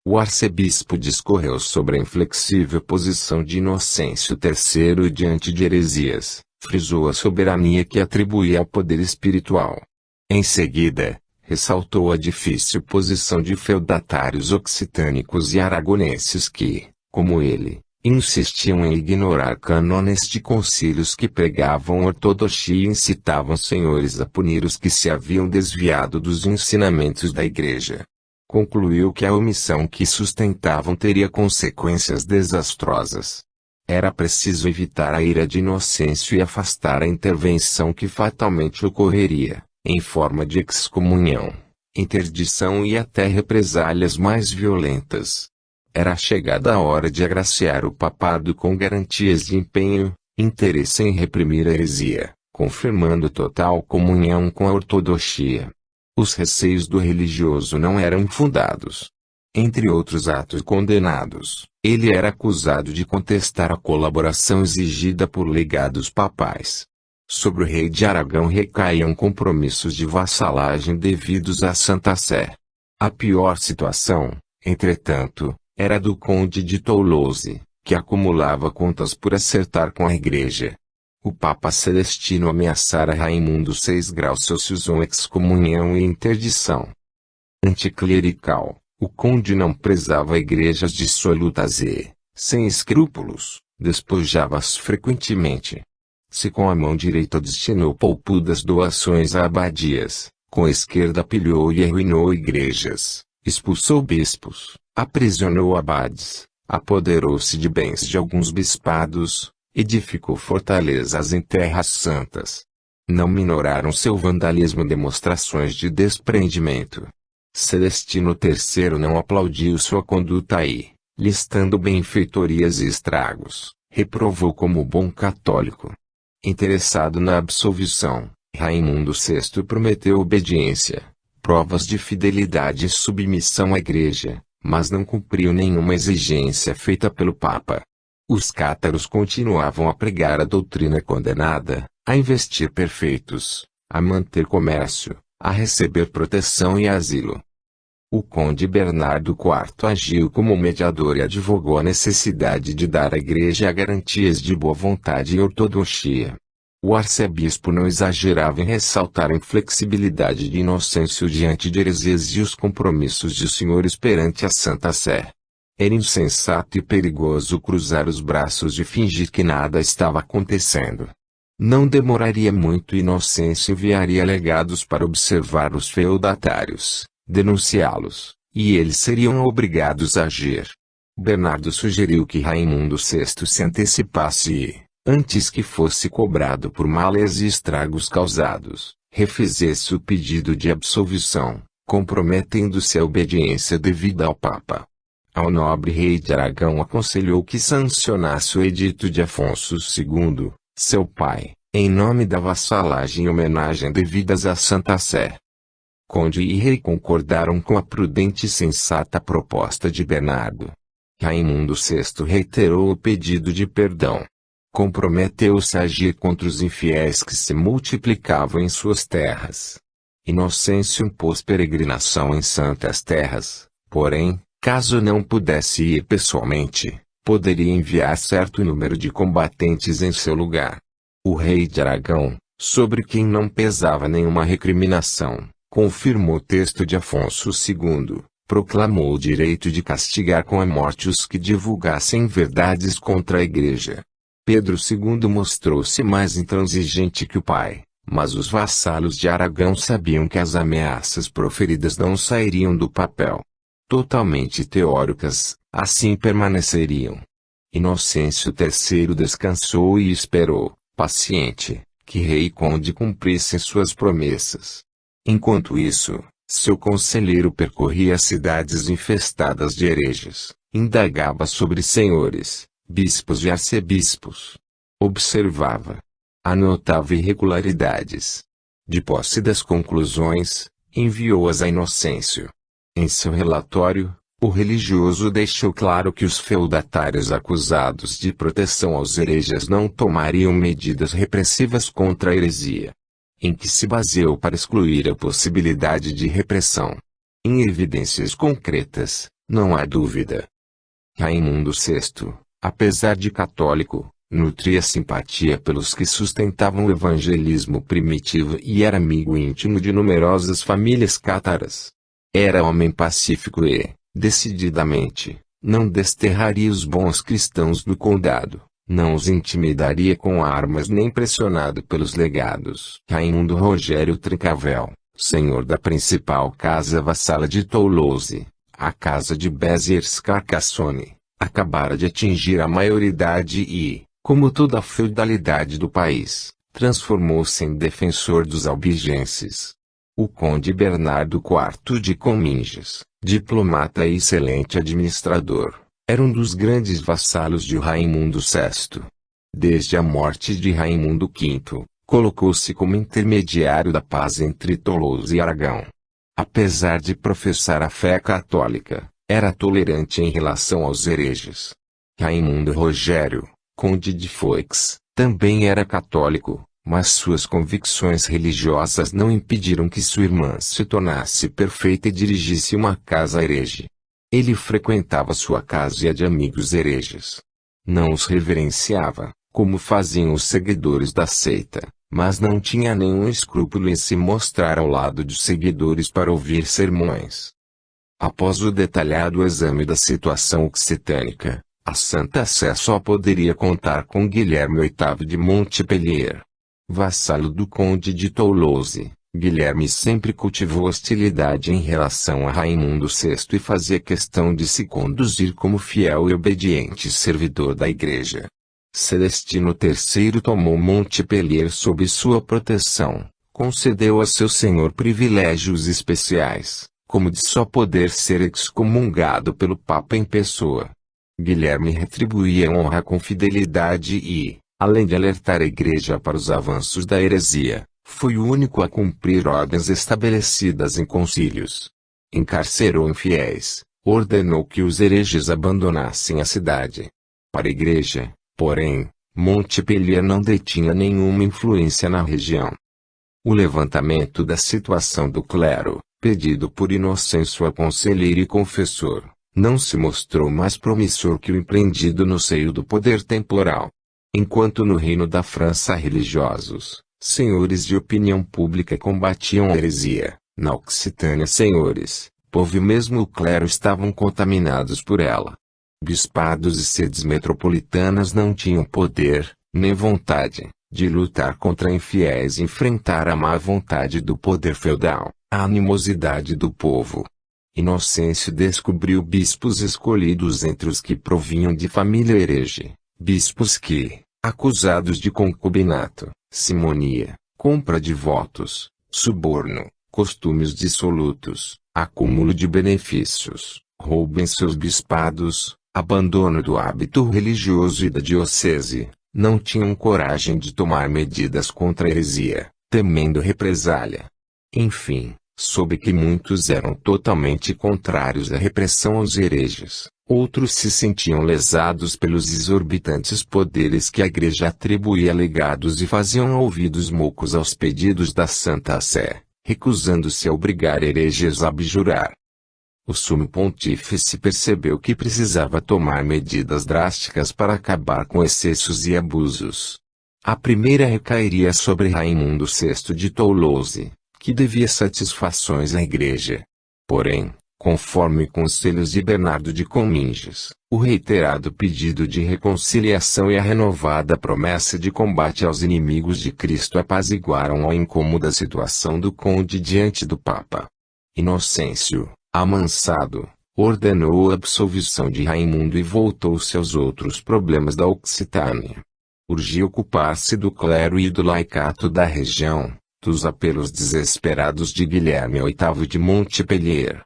O arcebispo discorreu sobre a inflexível posição de Inocêncio III diante de heresias, frisou a soberania que atribuía ao poder espiritual. Em seguida, ressaltou a difícil posição de feudatários occitânicos e aragonenses que, como ele, insistiam em ignorar cânones de concílios que pregavam ortodoxia e incitavam senhores a punir os que se haviam desviado dos ensinamentos da Igreja. Concluiu que a omissão que sustentavam teria consequências desastrosas. Era preciso evitar a ira de Inocêncio e afastar a intervenção que fatalmente ocorreria, em forma de excomunhão, interdição e até represálias mais violentas. Era chegada a hora de agraciar o papado com garantias de empenho, interesse em reprimir a heresia, confirmando total comunhão com a ortodoxia. Os receios do religioso não eram infundados. Entre outros atos condenados, ele era acusado de contestar a colaboração exigida por legados papais. Sobre o rei de Aragão recaíam compromissos de vassalagem devidos à Santa Sé. A pior situação, entretanto, era do conde de Toulouse, que acumulava contas por acertar com a igreja. O Papa Celestino ameaçara Raimundo 6 graus Celsius com excomunhão e interdição. Anticlerical, o conde não prezava igrejas dissolutas e, sem escrúpulos, despojava-as frequentemente. Se com a mão direita destinou poupudas doações a abadias, com a esquerda pilhou e arruinou igrejas, expulsou bispos, aprisionou abades, apoderou-se de bens de alguns bispados, edificou fortalezas em terras santas. Não minoraram seu vandalismo demonstrações de desprendimento. Celestino III não aplaudiu sua conduta e, listando benfeitorias e estragos, reprovou como bom católico. Interessado na absolvição, Raimundo VI prometeu obediência, provas de fidelidade e submissão à Igreja, mas não cumpriu nenhuma exigência feita pelo Papa. Os cátaros continuavam a pregar a doutrina condenada, a investir perfeitos, a manter comércio, a receber proteção e asilo. O conde Bernardo IV agiu como mediador e advogou a necessidade de dar à Igreja garantias de boa vontade e ortodoxia. O arcebispo não exagerava em ressaltar a inflexibilidade de Inocêncio diante de heresias e os compromissos de senhores perante a Santa Sé. Era insensato e perigoso cruzar os braços e fingir que nada estava acontecendo. Não demoraria muito e Inocêncio enviaria legados para observar os feudatários, denunciá-los, e eles seriam obrigados a agir. Bernardo sugeriu que Raimundo VI se antecipasse e, antes que fosse cobrado por males e estragos causados, refizesse o pedido de absolvição, comprometendo-se à obediência devida ao Papa. Ao nobre rei de Aragão aconselhou que sancionasse o edito de Afonso II, seu pai, em nome da vassalagem e homenagem devidas à Santa Sé. Conde e rei concordaram com a prudente e sensata proposta de Bernardo. Raimundo VI reiterou o pedido de perdão. Comprometeu-se a agir contra os infiéis que se multiplicavam em suas terras. Inocêncio impôs peregrinação em santas terras, porém, caso não pudesse ir pessoalmente, poderia enviar certo número de combatentes em seu lugar. O rei de Aragão, sobre quem não pesava nenhuma recriminação, confirmou o texto de Afonso II, proclamou o direito de castigar com a morte os que divulgassem verdades contra a Igreja. Pedro II mostrou-se mais intransigente que o pai, mas os vassalos de Aragão sabiam que as ameaças proferidas não sairiam do papel. Totalmente teóricas, assim permaneceriam. Inocêncio III descansou e esperou, paciente, que rei e conde cumprissem suas promessas. Enquanto isso, seu conselheiro percorria as cidades infestadas de hereges, indagava sobre senhores, bispos e arcebispos. Observava. Anotava irregularidades. De posse das conclusões, enviou-as a Inocêncio. Em seu relatório, o religioso deixou claro que os feudatários acusados de proteção aos hereges não tomariam medidas repressivas contra a heresia. Em que se baseou para excluir a possibilidade de repressão. Em evidências concretas, não há dúvida. Raimundo VI, apesar de católico, nutria simpatia pelos que sustentavam o evangelismo primitivo e era amigo íntimo de numerosas famílias cátaras. Era homem pacífico e, decididamente, não desterraria os bons cristãos do condado, não os intimidaria com armas nem pressionado pelos legados. Raimundo Rogério Trincavel, senhor da principal casa vassala de Toulouse, a casa de Béziers Carcassonne, acabara de atingir a maioridade e, como toda a feudalidade do país, transformou-se em defensor dos albigenses. O conde Bernardo IV de Cominges, diplomata e excelente administrador, era um dos grandes vassalos de Raimundo VI. Desde a morte de Raimundo V, colocou-se como intermediário da paz entre Toulouse e Aragão. Apesar de professar a fé católica, era tolerante em relação aos hereges. Raimundo Rogério, conde de Foix, também era católico, mas suas convicções religiosas não impediram que sua irmã se tornasse perfeita e dirigisse uma casa herege. Ele frequentava sua casa e a de amigos hereges. Não os reverenciava, como faziam os seguidores da seita, mas não tinha nenhum escrúpulo em se mostrar ao lado dos seguidores para ouvir sermões. Após o detalhado exame da situação occitânica, a Santa Sé só poderia contar com Guilherme VIII de Montpellier. Vassalo do conde de Toulouse, Guilherme sempre cultivou hostilidade em relação a Raimundo VI e fazia questão de se conduzir como fiel e obediente servidor da Igreja. Celestino III tomou Montpellier sob sua proteção, concedeu a seu senhor privilégios especiais, como de só poder ser excomungado pelo Papa em pessoa. Guilherme retribuía a honra com fidelidade e, além de alertar a Igreja para os avanços da heresia, foi o único a cumprir ordens estabelecidas em concílios. Encarcerou infiéis, ordenou que os hereges abandonassem a cidade. Para a Igreja, porém, Montpellier não detinha nenhuma influência na região. O levantamento da situação do clero, pedido por Inocêncio a conselheiro e confessor, não se mostrou mais promissor que o empreendido no seio do poder temporal. Enquanto no reino da França religiosos, senhores de opinião pública combatiam a heresia, na Occitânia senhores, povo e mesmo o clero estavam contaminados por ela. Bispados e sedes metropolitanas não tinham poder, nem vontade, de lutar contra infiéis e enfrentar a má vontade do poder feudal, a animosidade do povo. Inocêncio descobriu bispos escolhidos entre os que provinham de família herege, bispos que, acusados de concubinato, simonia, compra de votos, suborno, costumes dissolutos, acúmulo de benefícios, roubo em seus bispados, abandono do hábito religioso e da diocese, não tinham coragem de tomar medidas contra a heresia, temendo represália. Enfim, soube que muitos eram totalmente contrários à repressão aos hereges, outros se sentiam lesados pelos exorbitantes poderes que a Igreja atribuía legados e faziam ouvidos moucos aos pedidos da Santa Sé, recusando-se a obrigar hereges a abjurar. O sumo pontífice percebeu que precisava tomar medidas drásticas para acabar com excessos e abusos. A primeira recairia sobre Raimundo VI de Toulouse, que devia satisfações à Igreja. Porém, conforme conselhos de Bernardo de Cominges, o reiterado pedido de reconciliação e a renovada promessa de combate aos inimigos de Cristo apaziguaram a incômoda situação do conde diante do Papa. Inocêncio, amansado, ordenou a absolvição de Raimundo e voltou-se aos outros problemas da Occitânia. Urgia ocupar-se do clero e do laicato da região, dos apelos desesperados de Guilherme VIII de Montpellier.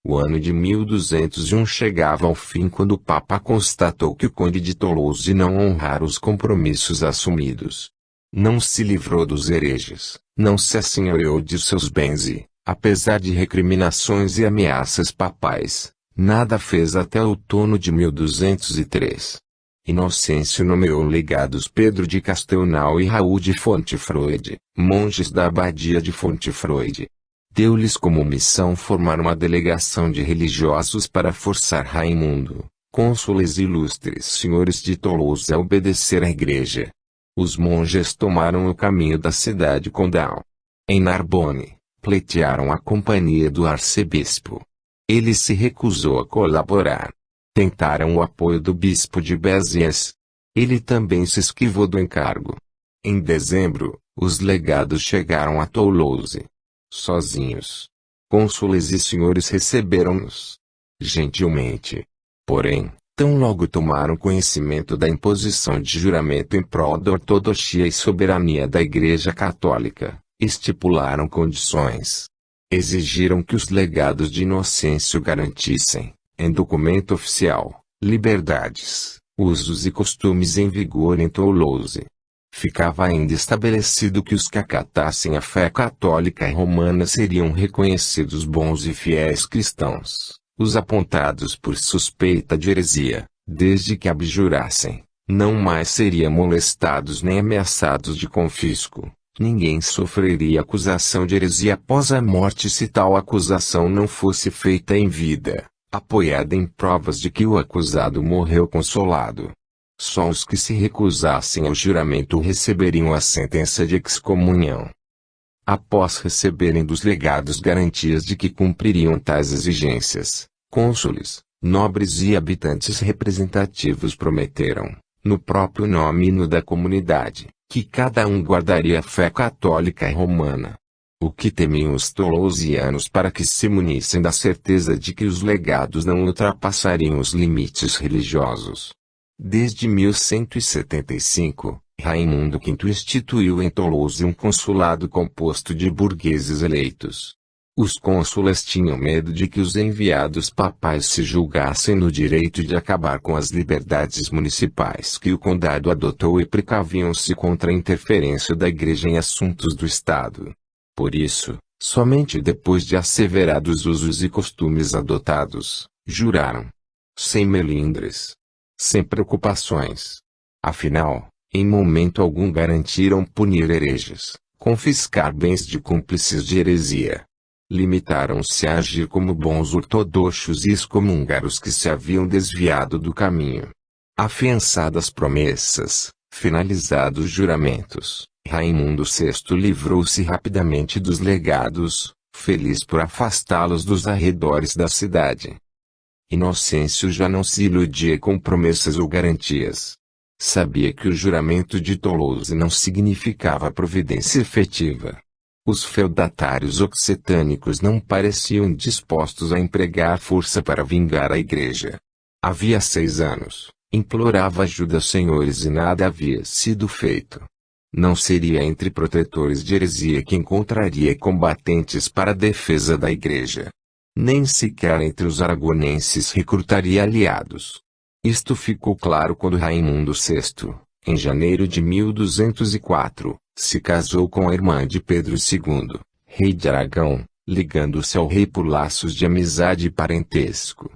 O ano de 1201 chegava ao fim quando o Papa constatou que o conde de Toulouse não honrara os compromissos assumidos. Não se livrou dos hereges, não se assenhoreou de seus bens e, apesar de recriminações e ameaças papais, nada fez até outono de 1203. Inocêncio nomeou legados Pedro de Castelnau e Raul de Fontefroide, monges da abadia de Fontefroide. Deu-lhes como missão formar uma delegação de religiosos para forçar Raimundo, cônsules e ilustres senhores de Toulouse a obedecer à Igreja. Os monges tomaram o caminho da cidade condal. Em Narbonne, pleitearam a companhia do arcebispo. Ele se recusou a colaborar. Tentaram o apoio do bispo de Béziers. Ele também se esquivou do encargo. Em dezembro, os legados chegaram a Toulouse. Sozinhos. Cônsules e senhores receberam-nos gentilmente. Porém, tão logo tomaram conhecimento da imposição de juramento em prol da ortodoxia e soberania da Igreja Católica, estipularam condições. Exigiram que os legados de Inocêncio garantissem, em documento oficial, liberdades, usos e costumes em vigor em Toulouse. ficava ainda estabelecido que os que acatassem a fé católica e romana seriam reconhecidos bons e fiéis cristãos. Os apontados por suspeita de heresia, desde que abjurassem, não mais seriam molestados nem ameaçados de confisco. Ninguém sofreria acusação de heresia após a morte se tal acusação não fosse feita em vida, apoiada em provas de que o acusado morreu consolado. Só os que se recusassem ao juramento receberiam a sentença de excomunhão. Após receberem dos legados garantias de que cumpririam tais exigências, cônsules, nobres e habitantes representativos prometeram, no próprio nome e no da comunidade, que cada um guardaria a fé católica e romana. O que temiam os tolosianos para que se munissem da certeza de que os legados não ultrapassariam os limites religiosos. Desde 1175, Raimundo V instituiu em Toulouse um consulado composto de burgueses eleitos. Os cônsules tinham medo de que os enviados papais se julgassem no direito de acabar com as liberdades municipais que o condado adotou e precaviam-se contra a interferência da Igreja em assuntos do Estado. Por isso, somente depois de asseverados usos e costumes adotados, juraram. Sem melindres. Sem preocupações. Afinal, em momento algum garantiram punir hereges, confiscar bens de cúmplices de heresia. Limitaram-se a agir como bons ortodoxos e excomungar os que se haviam desviado do caminho. Afiançadas promessas, finalizados juramentos, Raimundo VI livrou-se rapidamente dos legados, feliz por afastá-los dos arredores da cidade. Inocêncio já não se iludia com promessas ou garantias. Sabia que o juramento de Toulouse não significava providência efetiva. Os feudatários occitânicos não pareciam dispostos a empregar força para vingar a Igreja. Havia 6 anos, implorava ajuda aos senhores e nada havia sido feito. Não seria entre protetores de heresia que encontraria combatentes para a defesa da Igreja. Nem sequer entre os aragonenses recrutaria aliados. Isto ficou claro quando Raimundo VI, em janeiro de 1204, se casou com a irmã de Pedro II, rei de Aragão, ligando-se ao rei por laços de amizade e parentesco.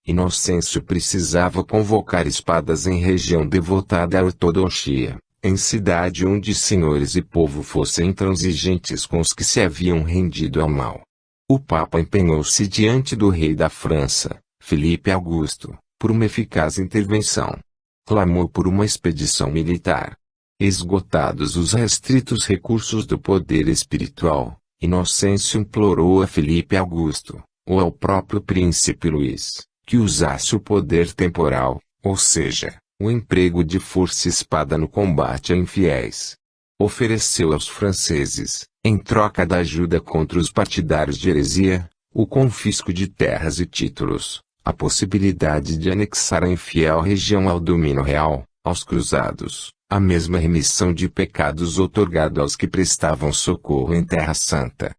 Inocêncio precisava convocar espadas em região devotada à ortodoxia, em cidade onde senhores e povo fossem intransigentes com os que se haviam rendido ao mal. O Papa empenhou-se diante do rei da França, Filipe Augusto, por uma eficaz intervenção. Clamou por uma expedição militar. Esgotados os restritos recursos do poder espiritual, Inocêncio implorou a Filipe Augusto, ou ao próprio príncipe Luís, que usasse o poder temporal, ou seja, o emprego de força e espada no combate a infiéis. Ofereceu aos franceses, em troca da ajuda contra os partidários de heresia, o confisco de terras e títulos, a possibilidade de anexar a infiel região ao domínio real, aos cruzados, a mesma remissão de pecados outorgada aos que prestavam socorro em Terra Santa.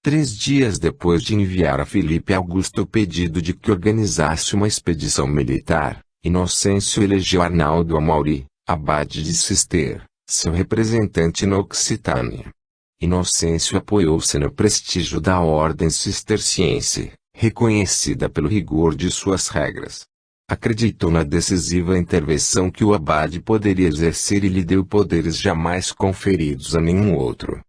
3 dias depois de enviar a Filipe Augusto o pedido de que organizasse uma expedição militar, Inocêncio elegeu Arnaldo Amaury, abade de Cister, seu representante na Occitânia. Inocêncio apoiou-se no prestígio da ordem cisterciense, reconhecida pelo rigor de suas regras. Acreditou na decisiva intervenção que o abade poderia exercer e lhe deu poderes jamais conferidos a nenhum outro.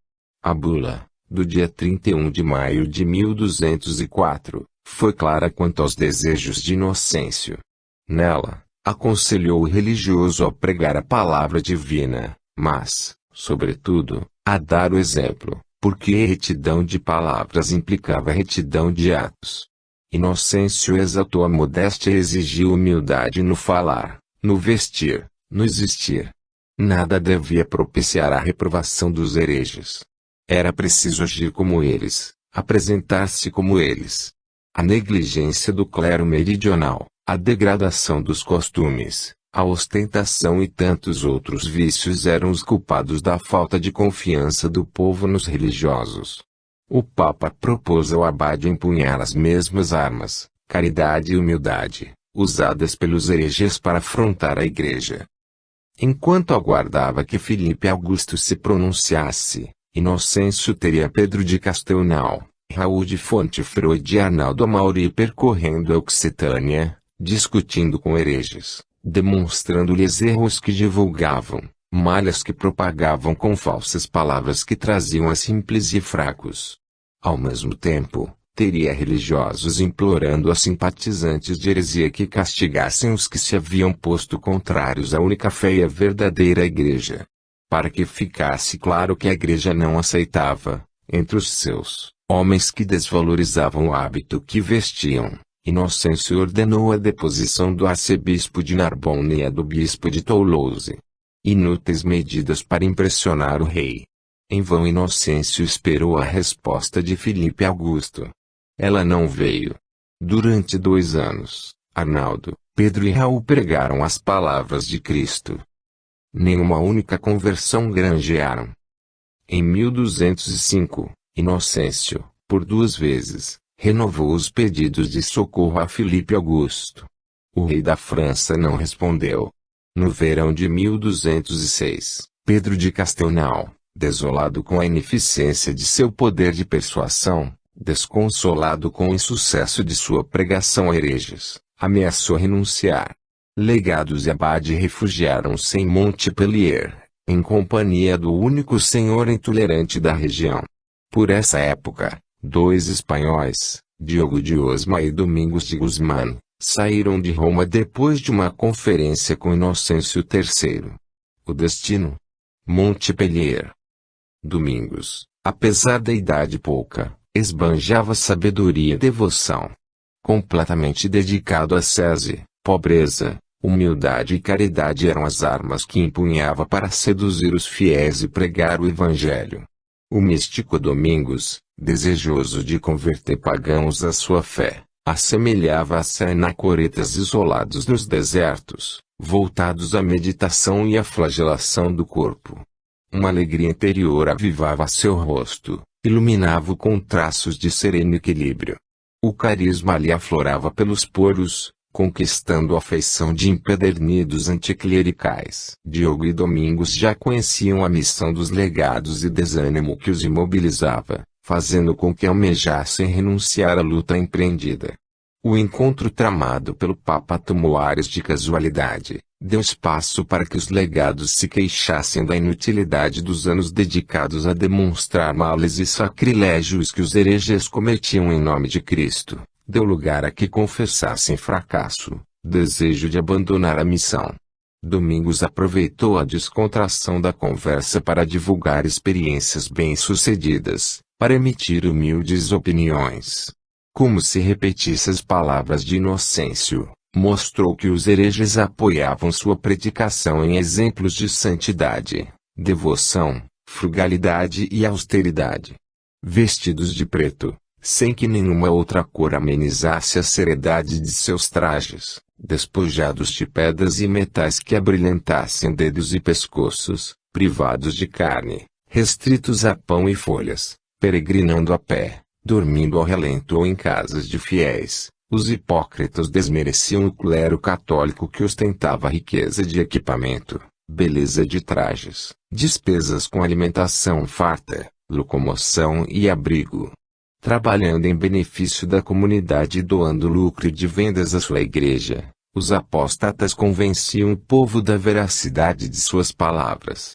A bula, do dia 31 de maio de 1204, foi clara quanto aos desejos de Inocêncio. Nela, aconselhou o religioso a pregar a palavra divina, mas, sobretudo, a dar o exemplo, porque retidão de palavras implicava retidão de atos. Inocêncio exaltou a modéstia e exigiu humildade no falar, no vestir, no existir. Nada devia propiciar a reprovação dos hereges. Era preciso agir como eles, apresentar-se como eles. A negligência do clero meridional, a degradação dos costumes, a ostentação e tantos outros vícios eram os culpados da falta de confiança do povo nos religiosos. O Papa propôs ao abade empunhar as mesmas armas, caridade e humildade, usadas pelos hereges para afrontar a Igreja. Enquanto aguardava que Filipe Augusto se pronunciasse, Inocêncio teria Pedro de Castelnau, Raul de Fontefroide e Arnaldo Amauri percorrendo a Occitânia, discutindo com hereges, demonstrando-lhes erros que divulgavam, malhas que propagavam com falsas palavras que traziam a simples e fracos. Ao mesmo tempo, teria religiosos implorando a simpatizantes de heresia que castigassem os que se haviam posto contrários à única fé e à verdadeira igreja. Para que ficasse claro que a igreja não aceitava, entre os seus, homens que desvalorizavam o hábito que vestiam, Inocêncio ordenou a deposição do arcebispo de Narbonne e a do bispo de Toulouse. Inúteis medidas para impressionar o rei. Em vão Inocêncio esperou a resposta de Filipe Augusto. Ela não veio. Durante 2 anos, Arnaldo, Pedro e Raul pregaram as palavras de Cristo. Nenhuma única conversão granjearam. Em 1205, Inocêncio, por 2 vezes, renovou os pedidos de socorro a Filipe Augusto. O rei da França não respondeu. No verão de 1206, Pedro de Castelnau, desolado com a ineficiência de seu poder de persuasão, desconsolado com o insucesso de sua pregação a hereges, ameaçou renunciar. Legados e abade refugiaram-se em Montpellier, em companhia do único senhor intolerante da região. Por essa época, 2 espanhóis, Diogo de Osma e Domingos de Guzmán, saíram de Roma depois de uma conferência com Inocêncio III. O destino? Montpellier. Domingos, apesar da idade pouca, esbanjava sabedoria e devoção. Completamente dedicado a sese, pobreza, humildade e caridade eram as armas que empunhava para seduzir os fiéis e pregar o evangelho. O místico Domingos, desejoso de converter pagãos à sua fé, assemelhava-se a anacoretas isolados nos desertos, voltados à meditação e à flagelação do corpo. Uma alegria interior avivava seu rosto, iluminava-o com traços de sereno equilíbrio. O carisma lhe aflorava pelos poros, conquistando a afeição de empedernidos anticlericais. Diogo e Domingos já conheciam a missão dos legados e desânimo que os imobilizava, fazendo com que almejassem renunciar à luta empreendida. O encontro tramado pelo Papa tomou ares de casualidade, deu espaço para que os legados se queixassem da inutilidade dos anos dedicados a demonstrar males e sacrilégios que os hereges cometiam em nome de Cristo. Deu lugar a que confessassem fracasso, desejo de abandonar a missão. Domingos aproveitou a descontração da conversa para divulgar experiências bem-sucedidas, para emitir humildes opiniões. Como se repetisse as palavras de Inocêncio, mostrou que os hereges apoiavam sua predicação em exemplos de santidade, devoção, frugalidade e austeridade. Vestidos de preto, sem que nenhuma outra cor amenizasse a seriedade de seus trajes, despojados de pedras e metais que abrilhantassem dedos e pescoços, privados de carne, restritos a pão e folhas, peregrinando a pé, dormindo ao relento ou em casas de fiéis, os hipócritas desmereciam o clero católico que ostentava riqueza de equipamento, beleza de trajes, despesas com alimentação farta, locomoção e abrigo. Trabalhando em benefício da comunidade e doando lucro de vendas à sua igreja, os apóstatas convenciam o povo da veracidade de suas palavras.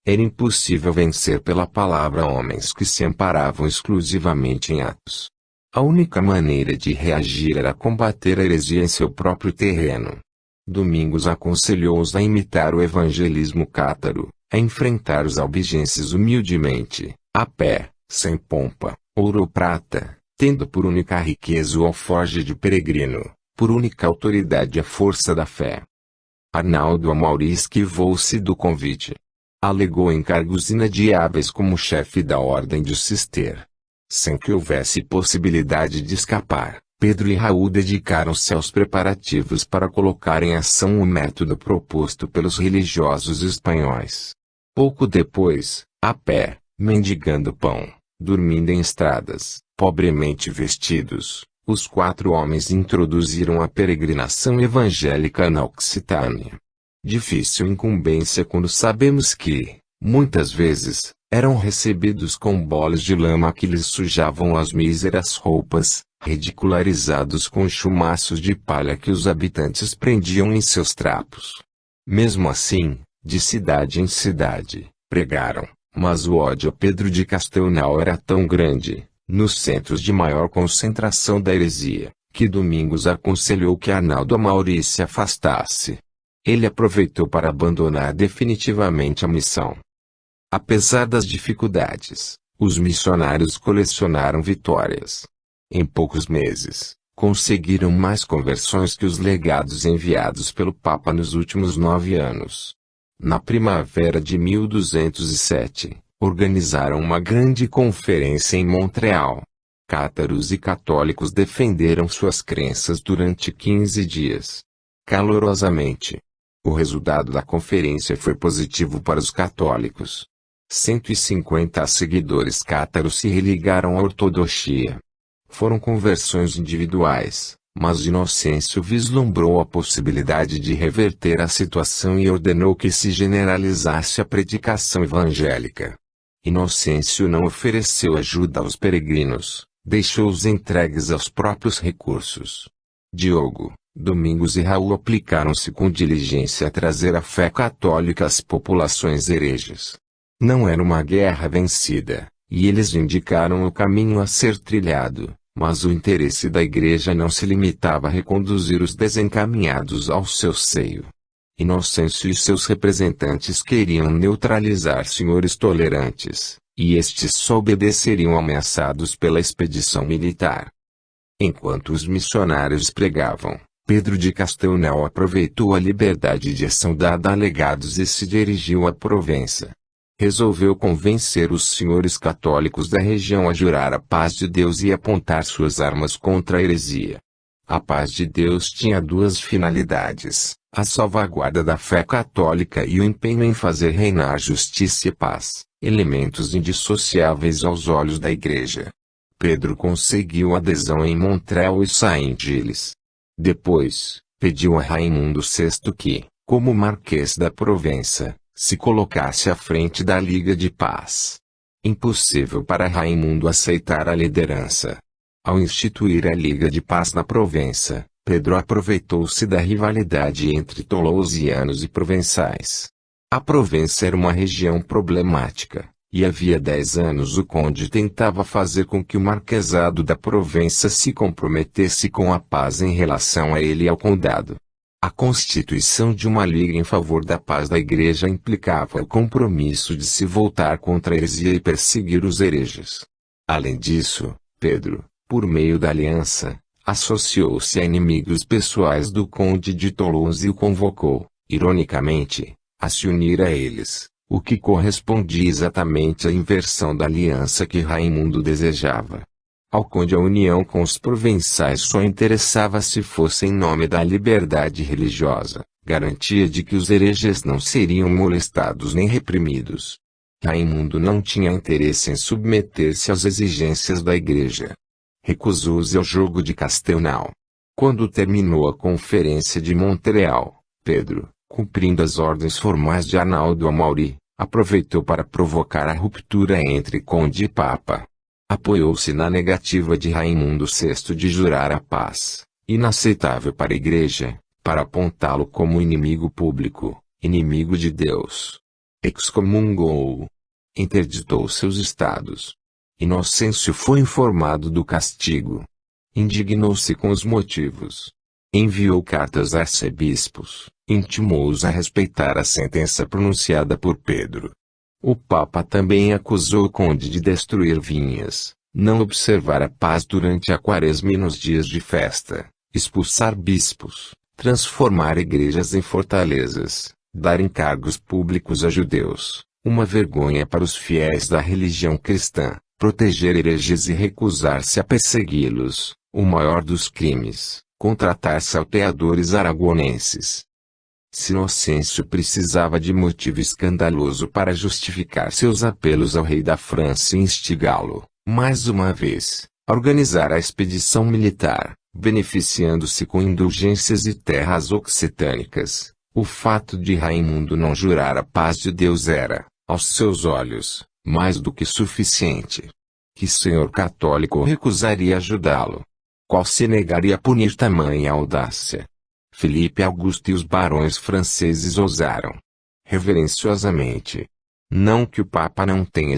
Era impossível vencer pela palavra homens que se amparavam exclusivamente em atos. A única maneira de reagir era combater a heresia em seu próprio terreno. Domingos aconselhou-os a imitar o evangelismo cátaro, a enfrentar os albigenses humildemente, a pé, sem pompa, ouro ou prata, tendo por única riqueza o alforje de peregrino, por única autoridade a força da fé. Arnaldo Amauri esquivou-se do convite. Alegou encargos inadiáveis como chefe da ordem de Cister. Sem que houvesse possibilidade de escapar, Pedro e Raul dedicaram-se aos preparativos para colocar em ação o método proposto pelos religiosos espanhóis. Pouco depois, a pé, mendigando pão, dormindo em estradas, pobremente vestidos, os 4 homens introduziram a peregrinação evangélica na Occitânia. Difícil incumbência quando sabemos que, muitas vezes, eram recebidos com bolas de lama que lhes sujavam as míseras roupas, ridicularizados com chumaços de palha que os habitantes prendiam em seus trapos. Mesmo assim, de cidade em cidade, pregaram, mas o ódio a Pedro de Castelnau era tão grande, nos centros de maior concentração da heresia, que Domingos aconselhou que Arnaldo Amauri se afastasse. Ele aproveitou para abandonar definitivamente a missão. Apesar das dificuldades, os missionários colecionaram vitórias. Em poucos meses, conseguiram mais conversões que os legados enviados pelo Papa nos últimos 9 anos. Na primavera de 1207, organizaram uma grande conferência em Montreal. Cátaros e católicos defenderam suas crenças durante 15 dias. Calorosamente. O resultado da conferência foi positivo para os católicos. 150 seguidores cátaros se religaram à ortodoxia. Foram conversões individuais, mas Inocêncio vislumbrou a possibilidade de reverter a situação e ordenou que se generalizasse a predicação evangélica. Inocêncio não ofereceu ajuda aos peregrinos, deixou-os entregues aos próprios recursos. Diogo, Domingos e Raul aplicaram-se com diligência a trazer a fé católica às populações hereges. Não era uma guerra vencida, e eles indicaram o caminho a ser trilhado, mas o interesse da Igreja não se limitava a reconduzir os desencaminhados ao seu seio. Inocêncio e seus representantes queriam neutralizar senhores tolerantes, e estes só obedeceriam ameaçados pela expedição militar. Enquanto os missionários pregavam, Pedro de Castelnau aproveitou a liberdade de ação dada a legados e se dirigiu à Provença. Resolveu convencer os senhores católicos da região a jurar a paz de Deus e apontar suas armas contra a heresia. A paz de Deus tinha duas finalidades: a salvaguarda da fé católica e o empenho em fazer reinar justiça e paz, elementos indissociáveis aos olhos da Igreja. Pedro conseguiu adesão em Montreal e Saint-Gilles. Depois, pediu a Raimundo VI que, como Marquês da Provença, se colocasse à frente da Liga de Paz. Impossível para Raimundo aceitar a liderança. Ao instituir a Liga de Paz na Provença, Pedro aproveitou-se da rivalidade entre toulousianos e provençais. A Provença era uma região problemática, e havia 10 anos o conde tentava fazer com que o marquesado da Provença se comprometesse com a paz em relação a ele e ao condado. A constituição de uma liga em favor da paz da Igreja implicava o compromisso de se voltar contra a heresia e perseguir os hereges. Além disso, Pedro, por meio da aliança, associou-se a inimigos pessoais do conde de Toulouse e o convocou, ironicamente, a se unir a eles, o que correspondia exatamente à inversão da aliança que Raimundo desejava. Ao conde a união com os provençais só interessava se fosse em nome da liberdade religiosa, garantia de que os hereges não seriam molestados nem reprimidos. Raimundo não tinha interesse em submeter-se às exigências da Igreja. Recusou-se ao jogo de Castelnau. Quando terminou a Conferência de Montreal, Pedro, cumprindo as ordens formais de Arnaldo Amauri, aproveitou para provocar a ruptura entre conde e papa. Apoiou-se na negativa de Raimundo VI de jurar a paz, inaceitável para a Igreja, para apontá-lo como inimigo público, inimigo de Deus. Excomungou-o. Interditou seus estados. Inocêncio foi informado do castigo. Indignou-se com os motivos. Enviou cartas a arcebispos, intimou-os a respeitar a sentença pronunciada por Pedro. O Papa também acusou o conde de destruir vinhas, não observar a paz durante a quaresma e nos dias de festa, expulsar bispos, transformar igrejas em fortalezas, dar encargos públicos a judeus, uma vergonha para os fiéis da religião cristã, proteger hereges e recusar-se a persegui-los, o maior dos crimes, contratar salteadores aragonenses. Se Inocêncio precisava de motivo escandaloso para justificar seus apelos ao rei da França e instigá-lo, mais uma vez, a organizar a expedição militar, beneficiando-se com indulgências e terras occitânicas, O fato de Raimundo não jurar a paz de Deus era, aos seus olhos, mais do que suficiente. Que senhor católico recusaria ajudá-lo? Qual se negaria a punir tamanha audácia? Felipe Augusto e os barões franceses ousaram reverenciosamente. Não que o Papa não tenha